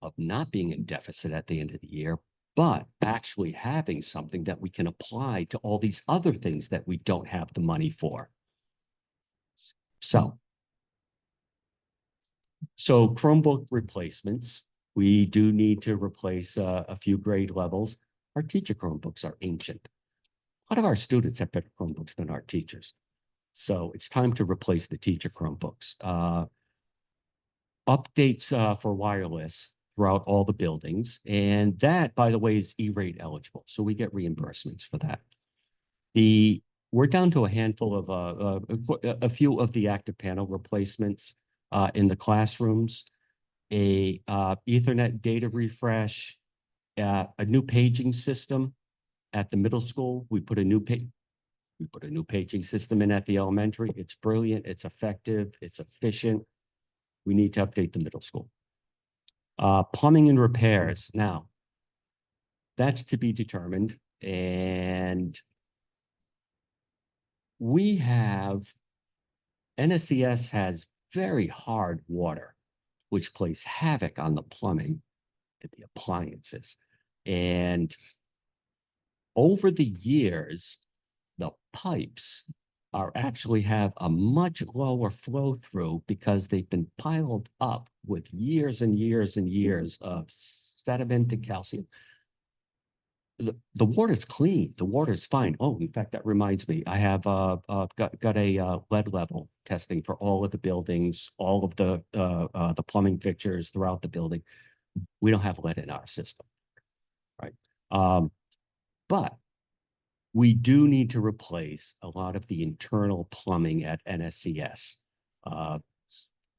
of not being in deficit at the end of the year, but actually having something that we can apply to all these other things that we don't have the money for. So Chromebook replacements, we do need to replace a few grade levels. Our teacher Chromebooks are ancient. A lot of our students have better Chromebooks than our teachers. So it's time to replace the teacher Chromebooks. Updates for wireless throughout all the buildings. And that, by the way, is E-rate eligible. So we get reimbursements for that. We're down to a handful of a few of the active panel replacements in the classrooms, a Ethernet data refresh, a new paging system at the middle school. We put a new paging system in at the elementary. It's brilliant, it's effective, it's efficient. We need to update the middle school. Plumbing and repairs. Now, that's to be determined. And NSCS has very hard water, which plays havoc on the plumbing and the appliances. And over the years, the pipes actually have a much lower flow through because they've been piled up with years and years and years of sediment and calcium. The water's clean. The water's fine. Oh, in fact, that reminds me, I have got a lead level testing for all of the buildings, all of the plumbing fixtures throughout the building. We don't have lead in our system, right? But we do need to replace a lot of the internal plumbing at NSCS,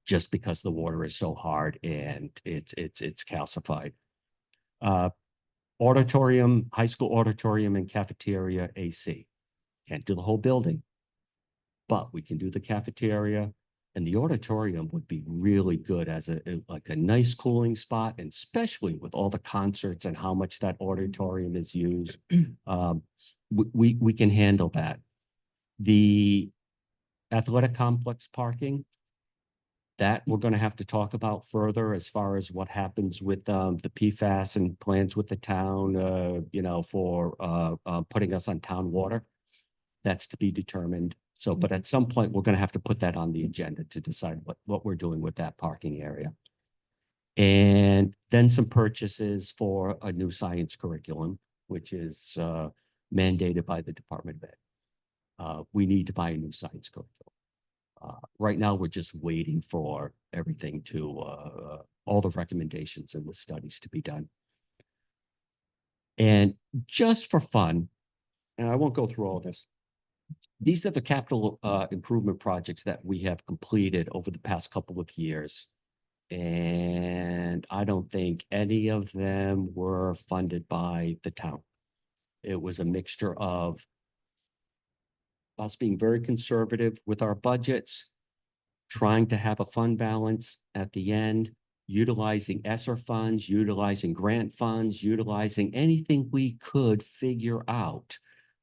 just because the water is so hard and it's calcified. Auditorium, high school auditorium and cafeteria AC. Can't do the whole building, but we can do the cafeteria, and the auditorium would be really good as like a nice cooling spot, and especially with all the concerts and how much that auditorium is used. We can handle that. The athletic complex parking, that we're going to have to talk about further as far as what happens with the PFAS and plans with the town, for putting us on town water. That's to be determined. So, but at some point, we're going to have to put that on the agenda to decide what we're doing with that parking area. And then some purchases for a new science curriculum, which is mandated by the Department of Ed. We need to buy a new science curriculum. Right now, we're just waiting for everything to, all the recommendations and the studies to be done. And just for fun, and I won't go through all this, these are the capital improvement projects that we have completed over the past couple of years. And I don't think any of them were funded by the town. It was a mixture of us being very conservative with our budgets, trying to have a fund balance at the end, utilizing ESSER funds, utilizing grant funds, utilizing anything we could figure out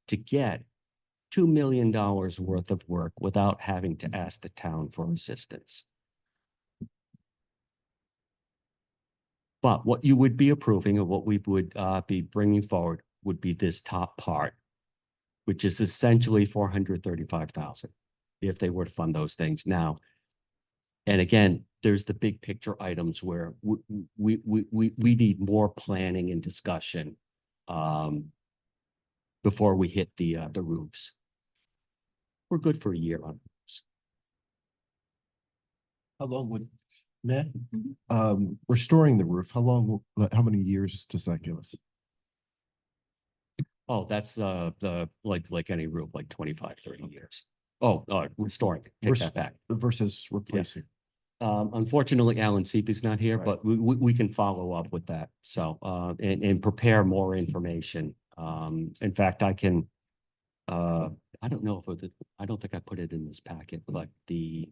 to get $2 million worth of work without having to ask the town for assistance. But what you would be approving, or what we would be bringing forward, would be this top part. which is essentially 435,000 if they were to fund those things now. And again, there's the big picture items where we need more planning and discussion before we hit the roofs. We're good for a year on roofs. How long would, Matt, restoring the roof, how many years does that give us? Oh, that's the like any roof, like 25, 30 years. Oh, restoring, take that back. Versus replacing. Unfortunately, Alan Seep is not here, Right. but we can follow up with that. So, and prepare more information. In fact, I can, I don't know if I don't think I put it in this packet, but the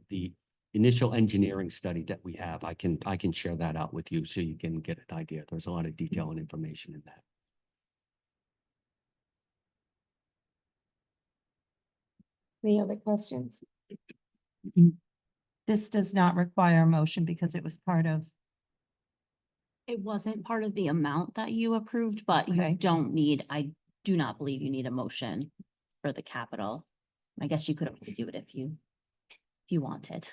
initial engineering study that we have, I can share that out with you so you can get an idea. There's a lot of detail and information in that. Any other questions? This does not require a motion because it was part of, It wasn't part of the amount that you approved, but Okay. you don't need, I do not believe you need a motion for the capital. I guess you could only do it if you wanted.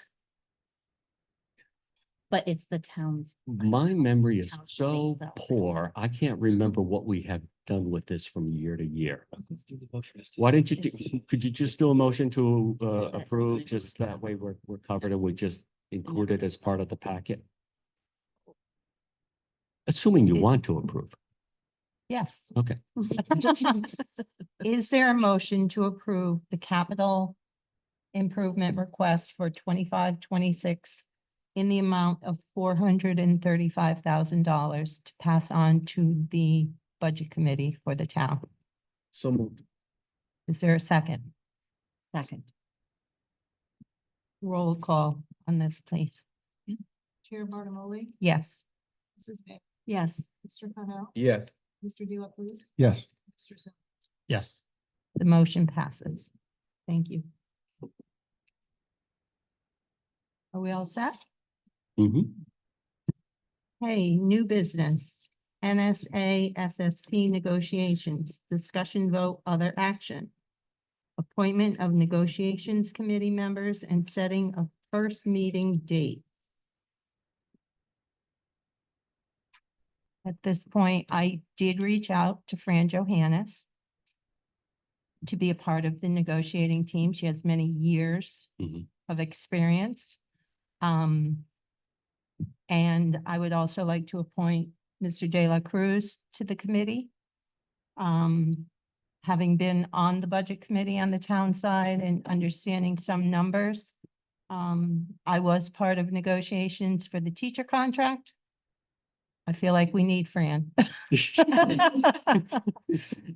But it's the town's. My memory is Town's so money, so- poor, I can't remember what we have done with this from year to year. Let's do the motion. Why didn't you, could you just do a motion to that's approve, fine. just that way we're covered and we just include it as part of the packet? Assuming you want to approve. yes. Okay. Is there a motion to approve the capital improvement request for 25-26 in the amount of $435,000 to pass on to the budget committee for the town? So moved. Is there a second? Second. Roll call on this, please. Chair Bartololi, Yes. Mrs. Smith, Yes. Mr. Pennell, Yes. Mr. De La Cruz, Yes. Mr. Simmons. Yes. The motion passes. Thank you. Are we all set? Mhm. Hey, new business, NSA SSP negotiations, discussion vote, other action. Appointment of negotiations committee members and setting a first meeting date. At this point, I did reach out to Fran Johannes to be a part of the negotiating team. She has many years Mhm. of experience. And I would also like to appoint Mr. De La Cruz to the committee. Having been on the budget committee on the town side and understanding some numbers. I was part of negotiations for the teacher contract. I feel like we need Fran.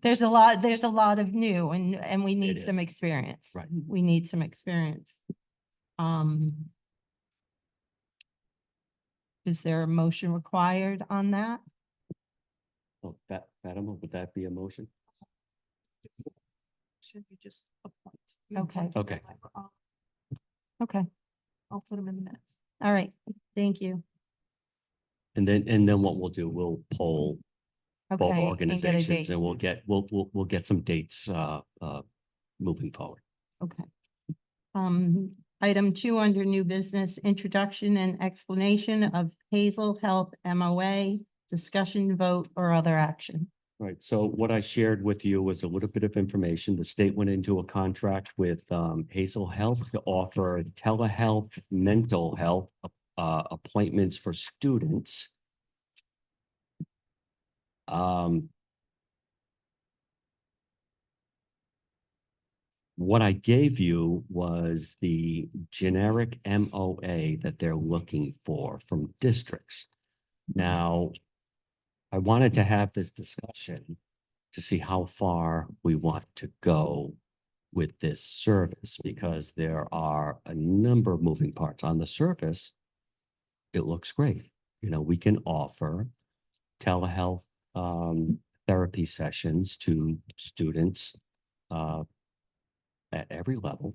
There's a lot of new and we need some is. experience. Right. We need some experience. Is there a motion required on that? Oh, Fatima, would that be a motion? Should be just a point. Okay. Okay. Okay, I'll put them in the minutes. all right, thank you. And then what we'll do, we'll poll both Okay, and get a organizations date. and we'll get some dates moving forward. Okay. Item 2 under new business, introduction and explanation of Hazel Health MOA, discussion, vote, or other action. Right, so what I shared with you was a little bit of information. The state went into a contract with Hazel Health to offer telehealth, mental health appointments for students. What I gave you was the generic MOA that they're looking for from districts. Now, I wanted to have this discussion to see how far we want to go with this service, because there are a number of moving parts. On the surface, it looks great. You know, we can offer telehealth therapy sessions to students at every level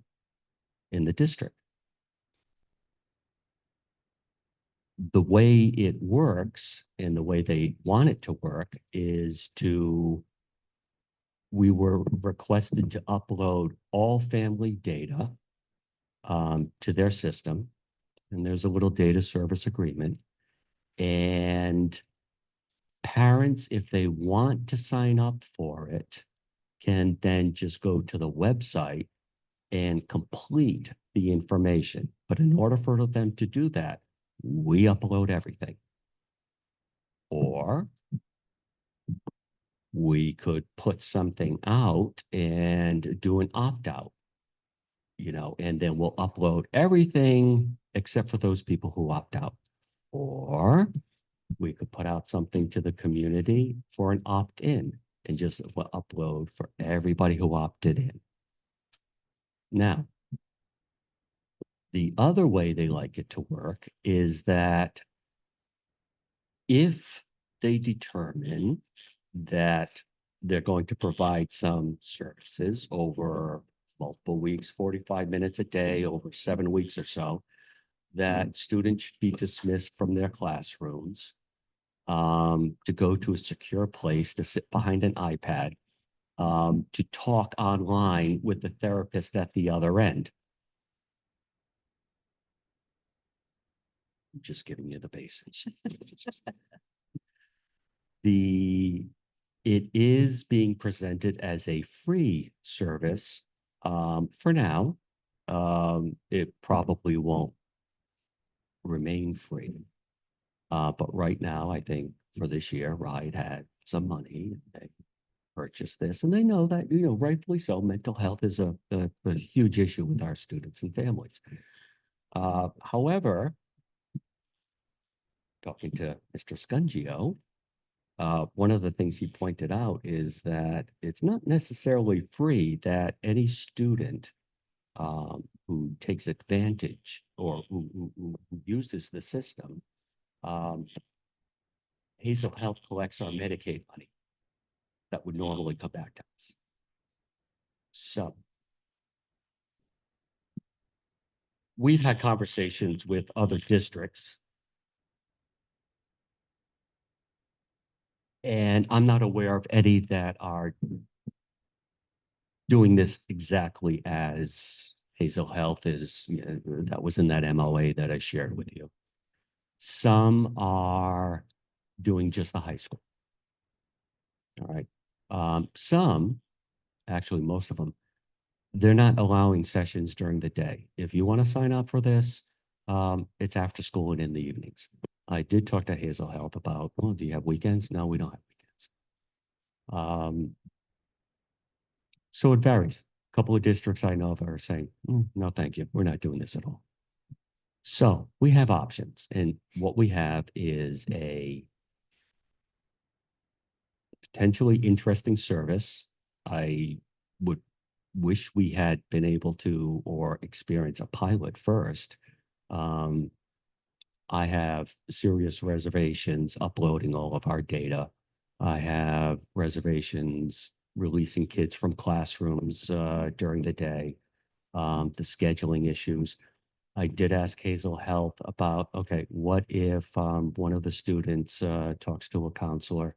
in the district. The way it works and the way they want it to work is to we were requested to upload all family data to their system. And there's a little data service agreement. And parents, if they want to sign up for it, can then just go to the website and complete the information. But in order for them to do that, we upload everything. Or we could put something out and do an opt-out, and then we'll upload everything except for those people who opt out. Or we could put out something to the community for an opt-in and just upload for everybody who opted in. Now, the other way they like it to work is that if they determine that they're going to provide some services over multiple weeks, 45 minutes a day, over 7 weeks or so, that students should be dismissed from their classrooms to go to a secure place to sit behind an iPad to talk online with the therapist at the other end. Just giving you the basics. It is being presented as a free service for now. It probably won't remain free. But right now, I think for this year, RIDE had some money. They purchased this, and they know that, rightfully so, mental health is a huge issue with our students and families. However, talking to Mr. Scungio, one of the things he pointed out is that it's not necessarily free, that any student who takes advantage or who uses the system, Hazel Health collects our Medicaid money that would normally come back to us. So we've had conversations with other districts, and I'm not aware of any that are doing this exactly as Hazel Health is, that was in that MOA that I shared with you. Some are doing just the high school. All right. Some, actually most of them, they're not allowing sessions during the day. If you want to sign up for this, it's after school and in the evenings. I did talk to Hazel Health about, oh, do you have weekends? No, we don't have weekends. So it varies. A couple of districts I know of are saying, no, thank you. We're not doing this at all. So we have options. And what we have is a potentially interesting service. I would wish we had been able to or experience a pilot first. I have serious reservations uploading all of our data. I have reservations releasing kids from classrooms during the day, the scheduling issues. I did ask Hazel Health about, okay, what if one of the students talks to a counselor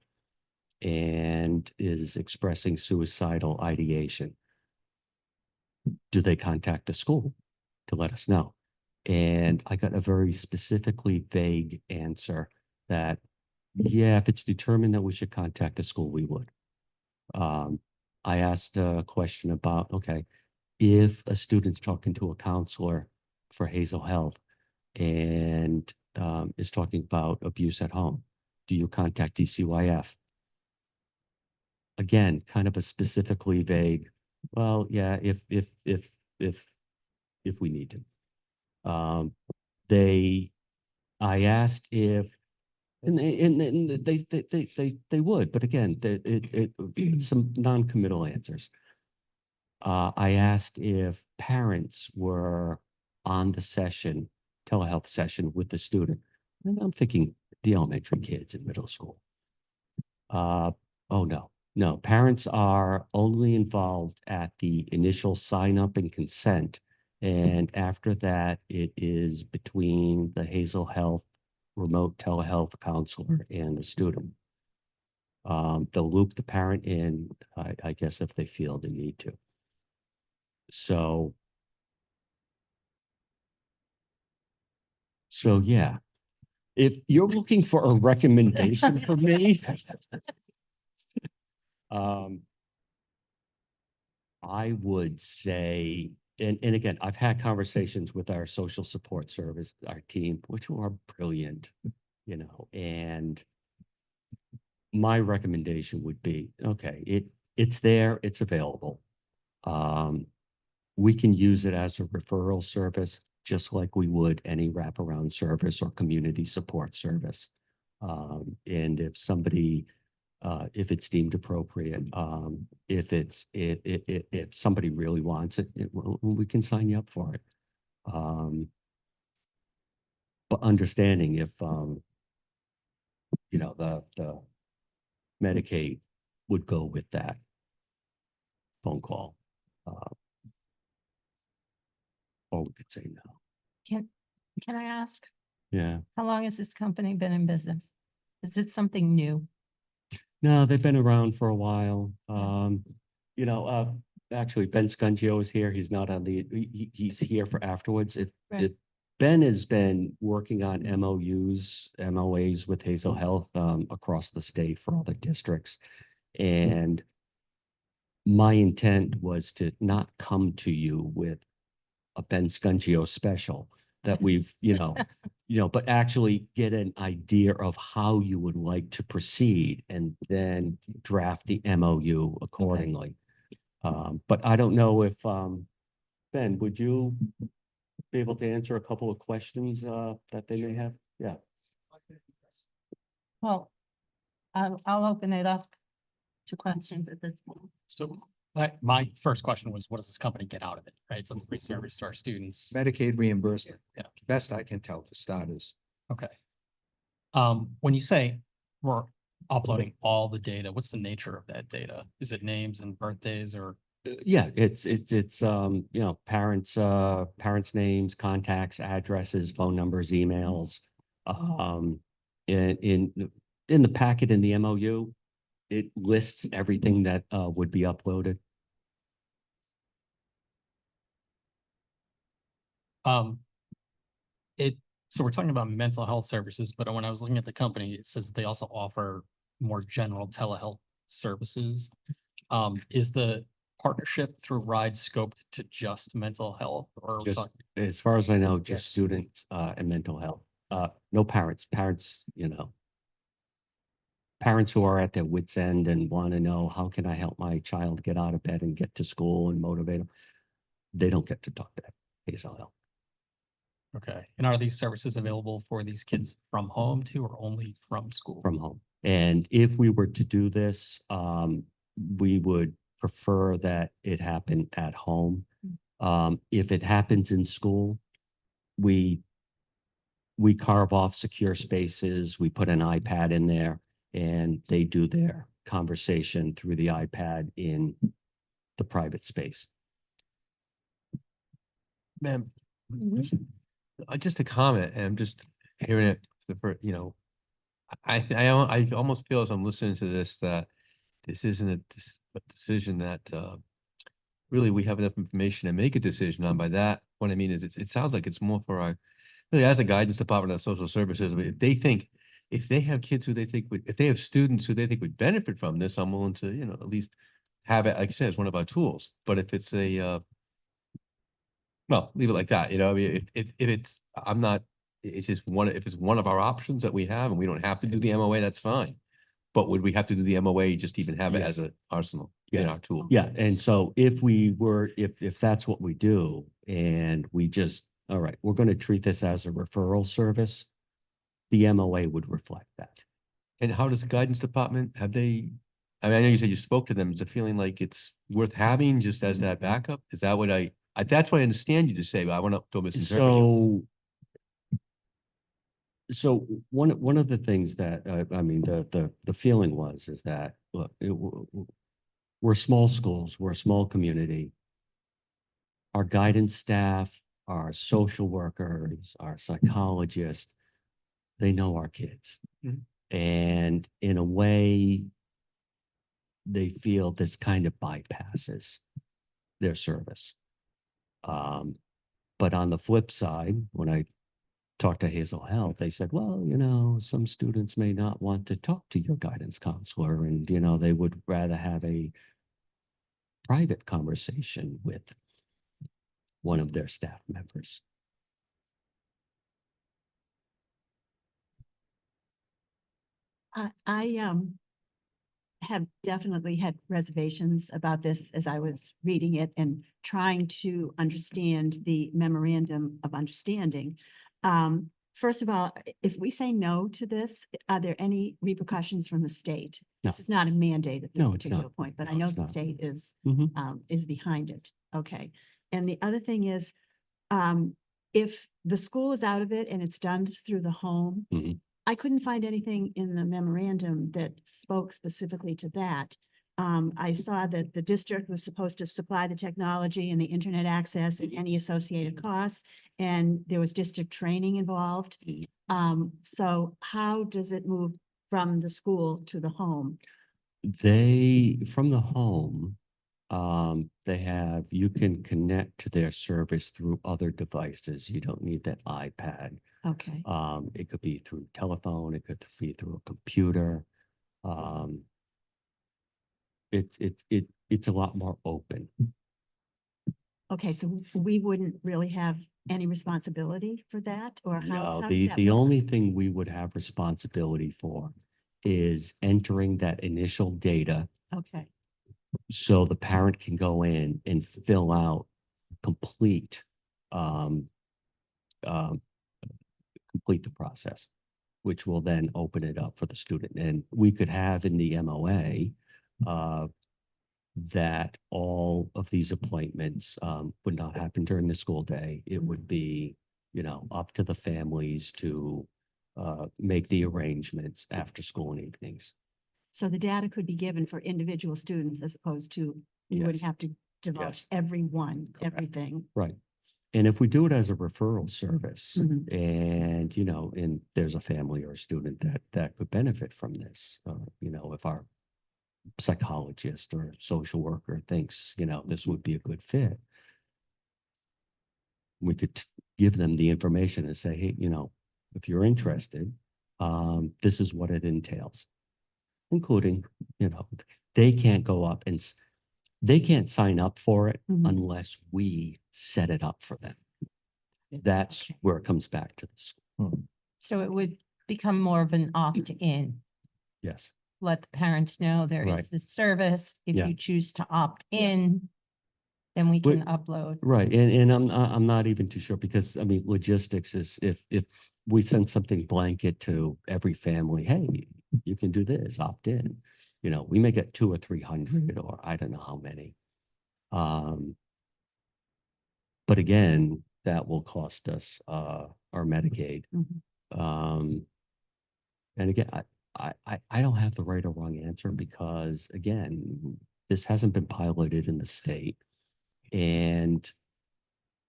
and is expressing suicidal ideation? Do they contact the school to let us know? And I got a very specifically vague answer that, yeah, if it's determined that we should contact the school, we would. I asked a question about, okay, if a student's talking to a counselor for Hazel Health and is talking about abuse at home, do you contact DCYF? Again, kind of a specifically vague, well, yeah, if we need to. I asked if, and they would, but again, some non-committal answers. I asked if parents were on the session, telehealth session with the student, and I'm thinking the elementary kids in middle school. Oh no, parents are only involved at the initial sign up and consent. And after that, it is between the Hazel Health remote telehealth counselor and the student. They'll loop the parent in, I guess if they feel the need to. So yeah, if you're looking for a recommendation from me, I would say, and again, I've had conversations with our social support service, our team, which are brilliant, and my recommendation would be, okay, it's there, it's available. We can use it as a referral service, just like we would any wraparound service or community support service. And if somebody, if it's deemed appropriate, if somebody really wants it, we can sign you up for it. But understanding if, the Medicaid would go with that phone call. Or we could say no. Can I ask, Yeah. how long has this company been in business? Is it something new? No, they've been around for a while. Actually, Ben Scungio is here. He's not on he's here for afterwards. If Ben has been working on MOAs with Hazel Health across the state for other districts. And my intent was to not come to you with a Ben Scungio special that we've, but actually get an idea of how you would like to proceed and then draft the MOU accordingly. But I don't know if, Ben, would you be able to answer a couple of questions that they may have? Yeah. Well, I'll open it up to questions at this point. So my first question was, what does this company get out of it, right? Some free service to our students. Medicaid reimbursement. Yeah. Best I can tell for starters. Okay. When you say we're uploading all the data, what's the nature of that data? Is it names and birthdays or? Yeah, it's parents' names, contacts, addresses, phone numbers, emails. In the packet in the MOU, it lists everything that would be uploaded. So we're talking about mental health services, but when I was looking at the company, it says they also offer more general telehealth services. Is the partnership through RIDE scoped to just mental health, or are we Just, talking? as far as I know, just students and mental health. No parents. Parents who are at their wits' end and want to know, how can I help my child get out of bed and get to school and motivate them? They don't get to talk to Hazel Health. Okay. And are these services available for these kids from home too, or only from school? From home. And if we were to do this, we would prefer that it happen at home. If it happens in school, we carve off secure spaces, we put an iPad in there, and they do their conversation through the iPad in the private space. Ma'am, just a comment, and I'm just hearing it, I almost feel as I'm listening to this, that this isn't a decision that really we have enough information to make a decision on. By that, what I mean is it sounds like it's more for our, really as a guidance department of social services, if they have kids who they think if they have students who they think would benefit from this, I'm willing to, at least have it, like I said, as one of our tools. But if it's well, leave it like that, I mean, if it's, I'm not, it's just if it's one of our options that we have and we don't have to do the MOA, that's fine. But would we have to do the MOA, just even have it as an arsenal in our tool? Yeah, and so if that's what we do, and we just, all right, we're going to treat this as a referral service, the MOA would reflect that. And how does the guidance department, I mean, I know you said you spoke to them, is the feeling like it's worth having just as that backup? Is that what that's what I understand you to say, but I want to misinterpret you. So one of the things that, I mean, the feeling is that, look, we're small schools, we're a small community. Our guidance staff, our social workers, our psychologists, they know our kids. And in a way, they feel this kind of bypasses their service. But on the flip side, when I talked to Hazel Health, they said, well, some students may not want to talk to your guidance counselor and, they would rather have a private conversation with one of their staff members. I have definitely had reservations about this as I was reading it and trying to understand the memorandum of understanding. First of all, if we say no to this, are there any repercussions from the state? No. This is not a mandate at this No, it's particular not. point, but I No, know it's the not. state Mhm. is behind it. Okay. And the other thing is, if the school is out of it and it's done through the home, Mhm. I couldn't find anything in the memorandum that spoke specifically to that. I saw that the district was supposed to supply the technology and the internet access and any associated costs, and there was district training involved. So how does it move from the school to the home? From the home, you can connect to their service through other devices. You don't need that iPad. Okay. It could be through telephone, it could be through a computer. It's a lot more open. Okay, so we wouldn't really have any responsibility for that, or how? No, how does that the work? only thing we would have responsibility for is entering that initial data Okay, so the parent can go in and fill out complete um, complete the process, which will then open it up for the student. And we could have in the MOA that all of these appointments would not happen during the school day. It would be, up to the families to make the arrangements after school and evenings. so the data could be given for individual students as opposed to, you wouldn't Yes. have to divulge Yes. everyone, everything. Right. And if we do it as a referral service Mhm. and there's a family or a student that could benefit from this, if our psychologist or social worker thinks, this would be a good fit, we could give them the information and say, hey, if you're interested, this is what it entails, including, they can't go up and they can't sign up for it Mhm. unless we set it up for them. That's where it comes back to the school. So it would become more of an opt-in. Yes. Let the parents know there Right. is this service. If Yeah. you choose to opt in, then we can upload. Right, and I'm not even too sure because I mean logistics is if we send something blanket to every family, hey, you can do this, opt in. We may get 200 or 300 or I don't know how many. But again, that will cost us our Medicaid. Mhm. And again, I don't have the right or wrong answer because again, this hasn't been piloted in the state. And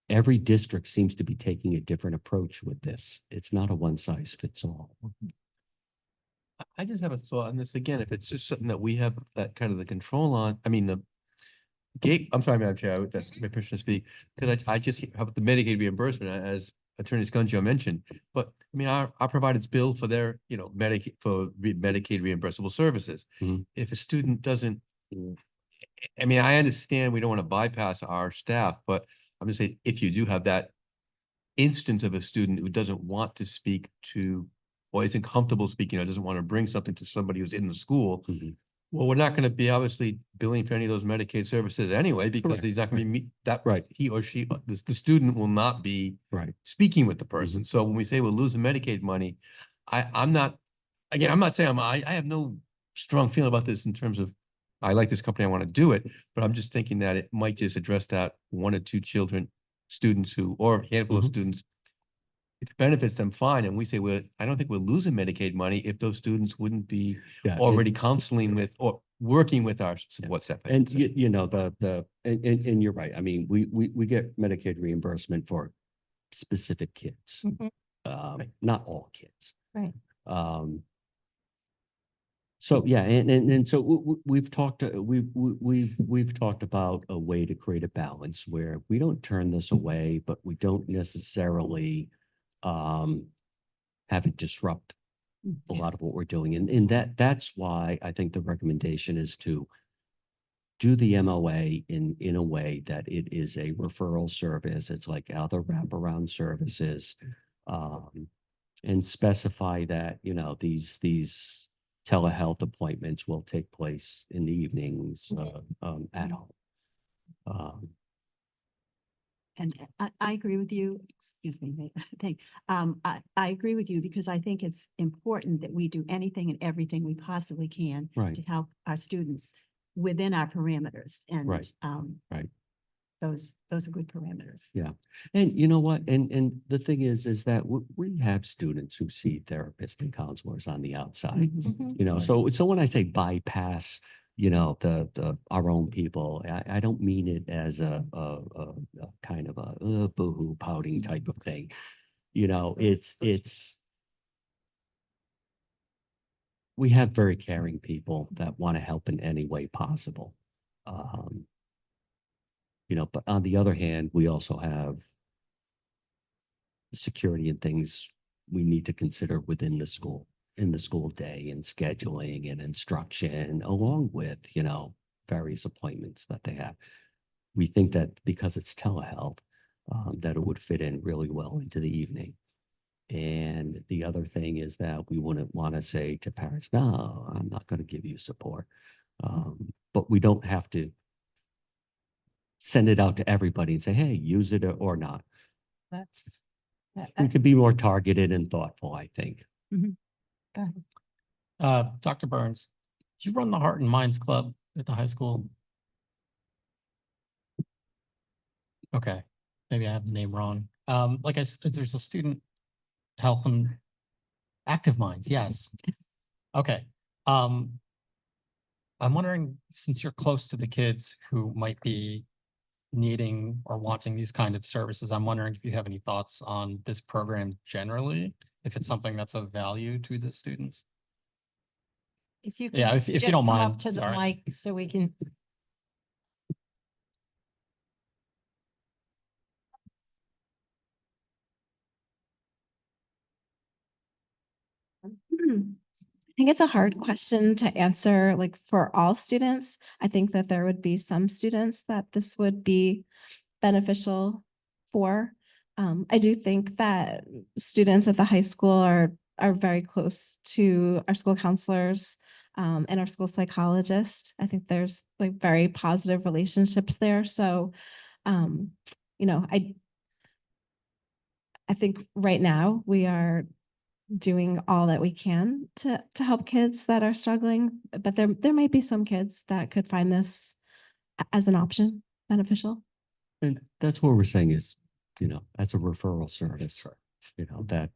every district seems to be taking a different approach with this. It's not a one size fits all. I just have a thought on this again. If it's just something that we have that kind of the control on, I mean, the gate, I'm sorry, Madam Chair, that's my permission to speak, because I just have the Medicaid reimbursement as Attorney Scungio mentioned. But I mean, our providers bill for their, Medicaid Medicaid reimbursable services. Mhm. If a student doesn't, I mean, I understand we don't want to bypass our staff, but I'm just saying, if you do have that instance of a student who doesn't want to speak to, or isn't comfortable speaking, or doesn't want to bring something to somebody who's in the school, well, we're not going to be obviously billing for any of those Medicaid services anyway, because Correct. he's not going to be that Right. he or she, the student will not be Right. speaking with the person. So when we say we're losing Medicaid money, I'm not, again, I'm not saying I have no strong feeling about this in terms of, I like this company, I want to do it, but I'm just thinking that it might just address that one or two students who, or a handful of students. If it benefits them, fine. And we say, I don't think we're losing Medicaid money if those students wouldn't be Yeah, already counseling with or working with our support staff. And and you're right. I mean, we get Medicaid reimbursement for specific kids, Mhm. not all kids. Right. So, yeah, and so we've talked, we've talked about a way to create a balance where we don't turn this away, but we don't necessarily have it disrupt a lot of what we're doing. And that's why I think the recommendation is to do the MOA in a way that it is a referral service. It's like other wraparound services. And specify that, you know, these telehealth appointments will take place in the evenings at home. And I agree with you, excuse me, I think, I agree with you because I think it's important that we do anything and everything we possibly can Right. to help our students within our parameters. And Right. Right. those are good parameters. Yeah. And you know what? And the thing is that we have students who see therapists and counselors on the outside, you know, so when I say bypass, you know, the our own people, I don't mean it as a kind of a boohoo pouting type of thing. You know, it's we have very caring people that want to help in any way possible. You know, but on the other hand, we also have security and things we need to consider within the school, in the school day and scheduling and instruction, along with, you know, various appointments that they have. We think that because it's telehealth, that it would fit in really well into the evening. And the other thing is that we wouldn't want to say to parents, no, I'm not going to give you support. But we don't have to send it out to everybody and say, hey, use it or not. That's. We could be more targeted and thoughtful, I think. Go ahead. Dr. Burns, do you run the Heart and Minds Club at the high school? Okay, maybe I have the name wrong. Like there's a student health and Active Minds, yes. Okay. I'm wondering, since you're close to the kids who might be needing or wanting these kind of services, I'm wondering if you have any thoughts on this program generally, if it's something that's of value to the students. If you Yeah, could if you just don't come mind, up to the sorry. mic so we can. I think it's a hard question to answer, like for all students. I think that there would be some students that this would be beneficial for. I do think that students at the high school are very close to our school counselors and our school psychologist. I think there's like very positive relationships there. So, you know, I think right now we are doing all that we can to help kids that are struggling, but there might be some kids that could find this as an option beneficial. And that's what we're saying is, you know, as a referral service, you know, that,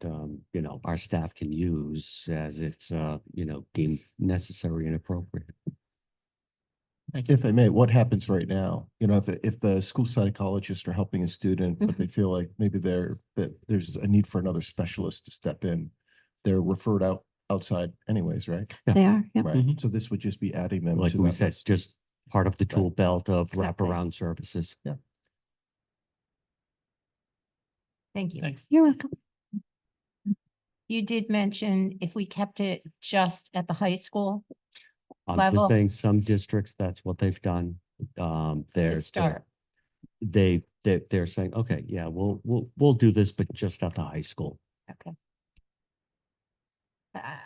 you know, our staff can use as it's, you know, deemed necessary and appropriate. If I may, what happens right now? You know, if the school psychologists are helping a student, but they feel like maybe that there's a need for another specialist to step in, they're referred outside anyways, right? They are, yeah. Right. So this would just be adding them Like to we that said, list. just part of the tool belt of Exactly. wraparound services. Yeah. Thank you. Thanks. You're welcome. You did mention if we kept it just at the high school I'm level just saying some districts, that's what they've done. to There's, start. they're saying, okay, yeah, we'll do this, but just at the high school. Okay.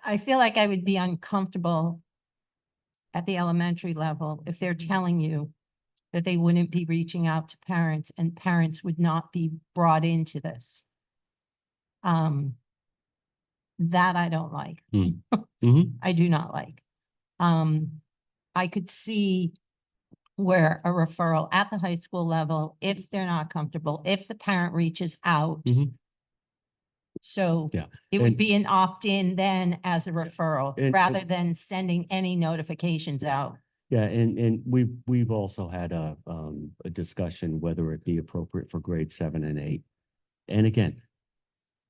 I feel like I would be uncomfortable at the elementary level if they're telling you that they wouldn't be reaching out to parents and parents would not be brought into this. That I don't like. I do not like. I could see where a referral at the high school level, if they're not comfortable, if the parent reaches out. So Yeah. it would And- be an opt-in then as a referral, And- rather than sending any notifications out. Yeah, and we've also had a discussion whether it be appropriate for grade 7 and 8. And again,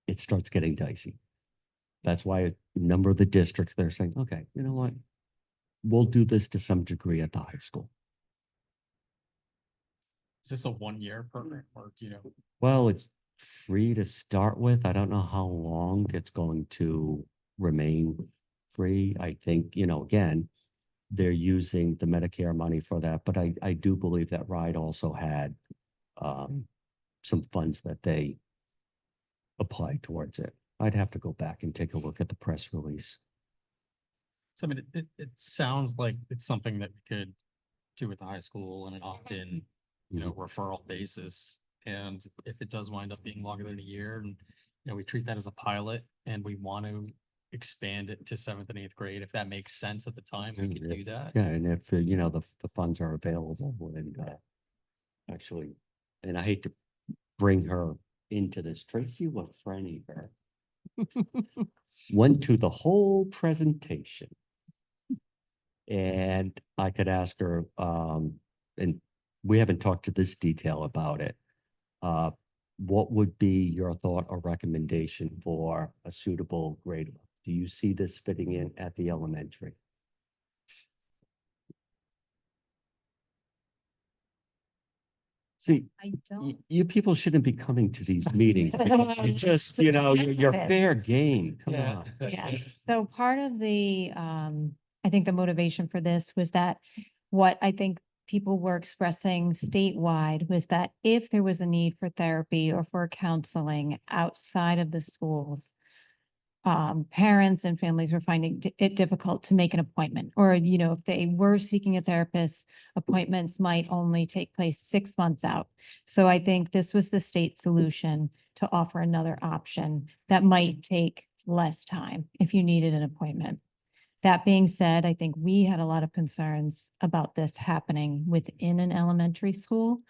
it starts getting dicey. That's why a number of the districts, they're saying, okay, you know what? we'll do this to some degree at the high school. Is this a 1-year program or, you know? Well, it's free to start with. I don't know how long it's going to remain free. I think, again, they're using the Medicare money for that, but I do believe that RIDE also had some funds that they applied towards it. I'd have to go back and take a look at the press release. So I mean, it sounds like it's something that we could do at the high school on an opt-in, referral basis. And if it does wind up being longer than a year and, we treat that as a pilot and we want to expand it to 7th and 8th grade, if that makes sense at the time, we could do that. Yeah, and if, the funds are available, and actually, and I hate to bring her into this, Tracy Lafreniere went to the whole presentation. And I could ask her, and we haven't talked to this detail about it. What would be your thought or recommendation for a suitable grade? Do you see this fitting in at the elementary? See, I don't. you people shouldn't be coming to these meetings because you just, you're fair game. Come on. Yeah, so part of the, I think the motivation for this was that what I think people were expressing statewide was that if there was a need for therapy or for counseling outside of the schools, parents and families were finding it difficult to make an appointment, or, if they were seeking a therapist, appointments might only take place 6 months out. So I think this was the state solution to offer another option that might take less time if you needed an appointment. That being said, I think we had a lot of concerns about this happening within an elementary school.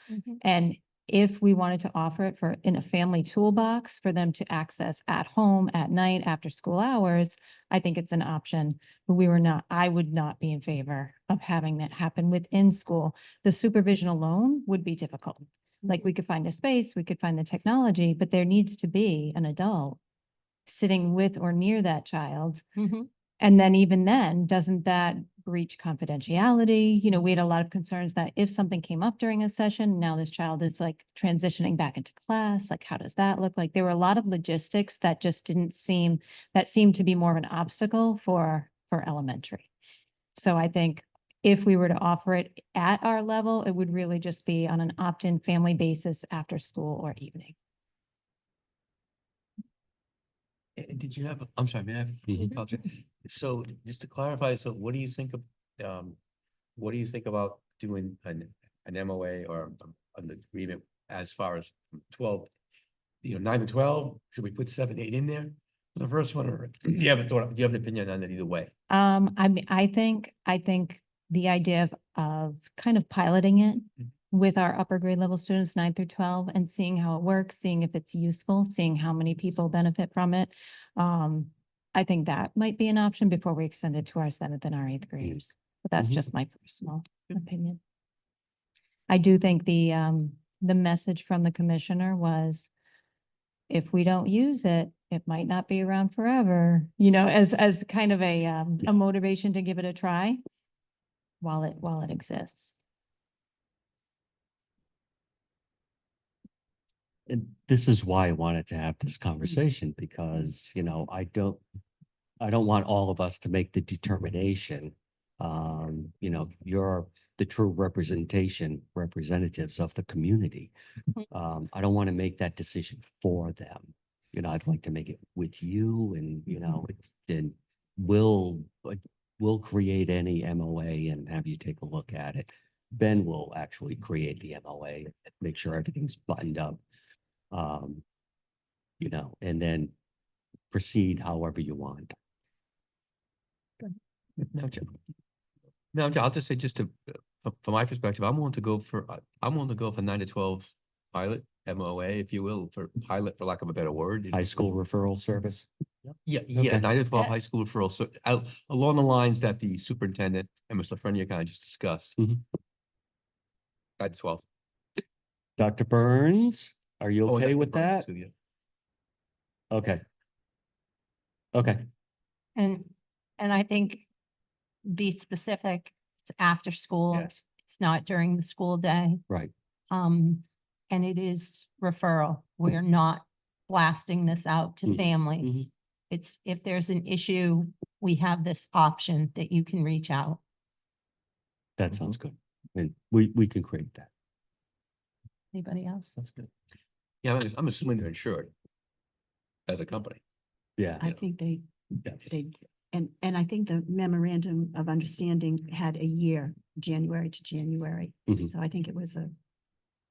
And if we wanted to offer it in a family toolbox for them to access at home, at night, after school hours, I think it's an option. But I would not be in favor of having that happen within school. The supervision alone would be difficult. Like, we could find a space, we could find the technology, but there needs to be an adult sitting with or near that child. And then even then, doesn't that breach confidentiality? We had a lot of concerns that if something came up during a session, now this child is like transitioning back into class, like how does that look like? There were a lot of logistics that just seemed to be more of an obstacle for elementary. So I think if we were to offer it at our level, it would really just be on an opt-in family basis after school or evening. Did you have, I'm sorry, may I have? apologize? So just to clarify, so what do you think about doing an MOA or an agreement as far as 12, 9 to 12? Should we put 7, 8 in there? The first one, or do you have an opinion on it either way? I think the idea of kind of piloting it with our upper grade level students, 9 through 12, and seeing how it works, seeing if it's useful, seeing how many people benefit from it. I think that might be an option before we extend it to our 7th and our 8th graders. But that's just my personal opinion. I do think the message from the commissioner was, if we don't use it, it might not be around forever, as kind of a motivation to give it a try while it exists. And this is why I wanted to have this conversation, because, I don't want all of us to make the determination. You're the true representatives of the community. I don't want to make that decision for them. I'd like to make it with you, and, then we'll create any MOA and have you take a look at it. Ben will actually create the MOA, make sure everything's buttoned up. And then proceed however you want. Now, I'll just say, from my perspective, I'm willing to go for 9 to 12 pilot MOA, if you will, for pilot, for lack of a better word. High school referral service. Yeah, Okay. 9 to 12 high school referral. So along the lines that the superintendent and Mr. Lafreniere kind of just discussed. 9 to 12. Dr. Burns, are you Oh, and okay Dr. with Burns that? too, yeah. Okay. Okay. And I think be specific, it's after school. Yes. It's not during the school day. Right. And it is referral. We're not blasting this out to Mhm, families. mhm. It's, if there's an issue, we have this option that you can reach out. That sounds good. And we can create that. Anybody else? That's good. Yeah, I'm assuming they're insured as a company. Yeah. I think they, Yes. and I think the memorandum of understanding had a year, January to January. Mhm. So I think it was a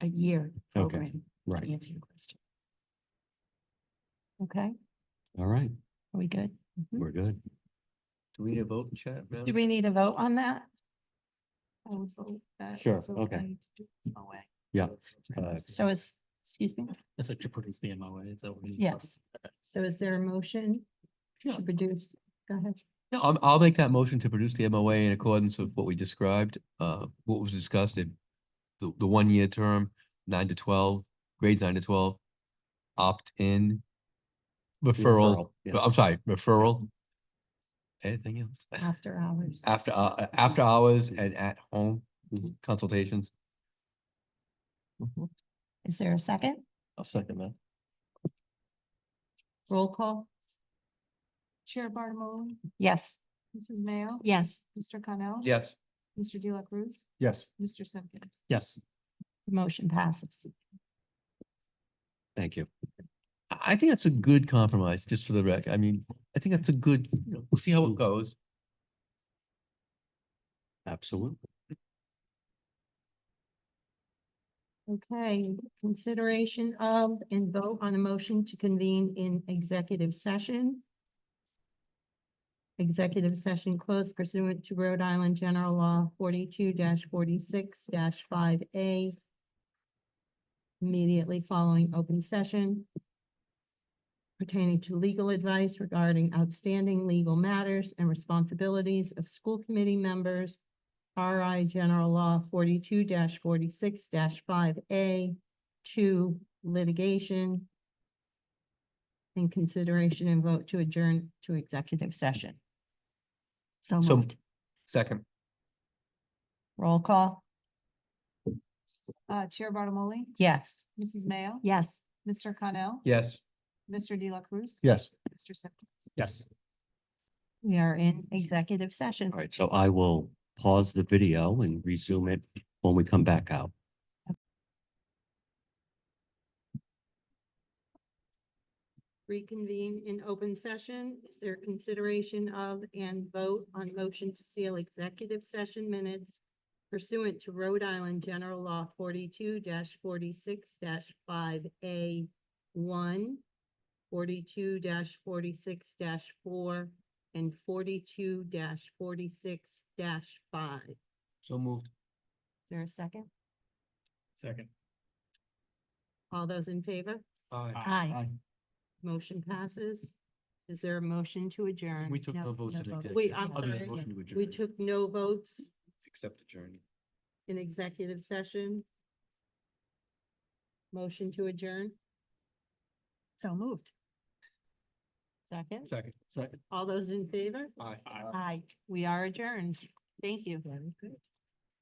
year Okay, program, right. to answer your question. Okay, All right, are we good? we're good. Do we need a vote in chat? Madam? Do we need a vote on that? I would vote that. Sure, it's okay. to do this MOA. Yeah. So is, excuse me? It's like to produce the MOA. Is that what you? Yes. So is there a motion Yeah. to produce? Go ahead. Yeah, I'll make that motion to produce the MOA in accordance with what we described, what was discussed in the 1 year term, 9 to 12, grades 9 to 12, opt-in, referral, yeah. I'm sorry, referral. Anything else? After hours. After hours and at home Mhm. consultations. Is there a second? I'll second that. Roll call? Chair Bartolome, Yes. Mrs. Mayo. Yes. Mr. Connell. Yes. Mr. De La Cruz, Yes. Mr. Simpkins. Yes. The motion passes. Thank you. I think that's a good compromise, just for the rec. I mean, I think that's a good, we'll see how it goes. Absolutely. Okay, consideration of and vote on a motion to convene in executive session. Executive session closed pursuant to Rhode Island General Law 42-46-5A. Immediately following open session pertaining to legal advice regarding outstanding legal matters and responsibilities of school committee members. RI General Law 42-46-5A, 2 litigation, and consideration and vote to adjourn to executive session. So So, moved. second, Roll call? Chair Bartolome, Yes. Mrs. Mayo. Yes. Mr. Connell. yes. Mr. De La Cruz. Yes. Mr. Simpkins. Yes. We are in executive session. All right, so I will pause the video and resume it when we come back out. Reconvene in open session. Is there consideration of and vote on motion to seal executive session minutes pursuant to Rhode Island General Law 42-46-5A 1, 42-46-4, and 42-46-5. So moved. Is there a second? Second. All those in favor? Aye. Aye. Motion passes. Is there a motion to adjourn? We took no votes in vote. executive. Wait, I'm Other than sorry. motion to adjourn. We took no votes Accept adjourn. in executive session. Motion to adjourn. So moved. Second. Second. All those in favor? Aye. Aye. We are adjourned. Thank you. Very good.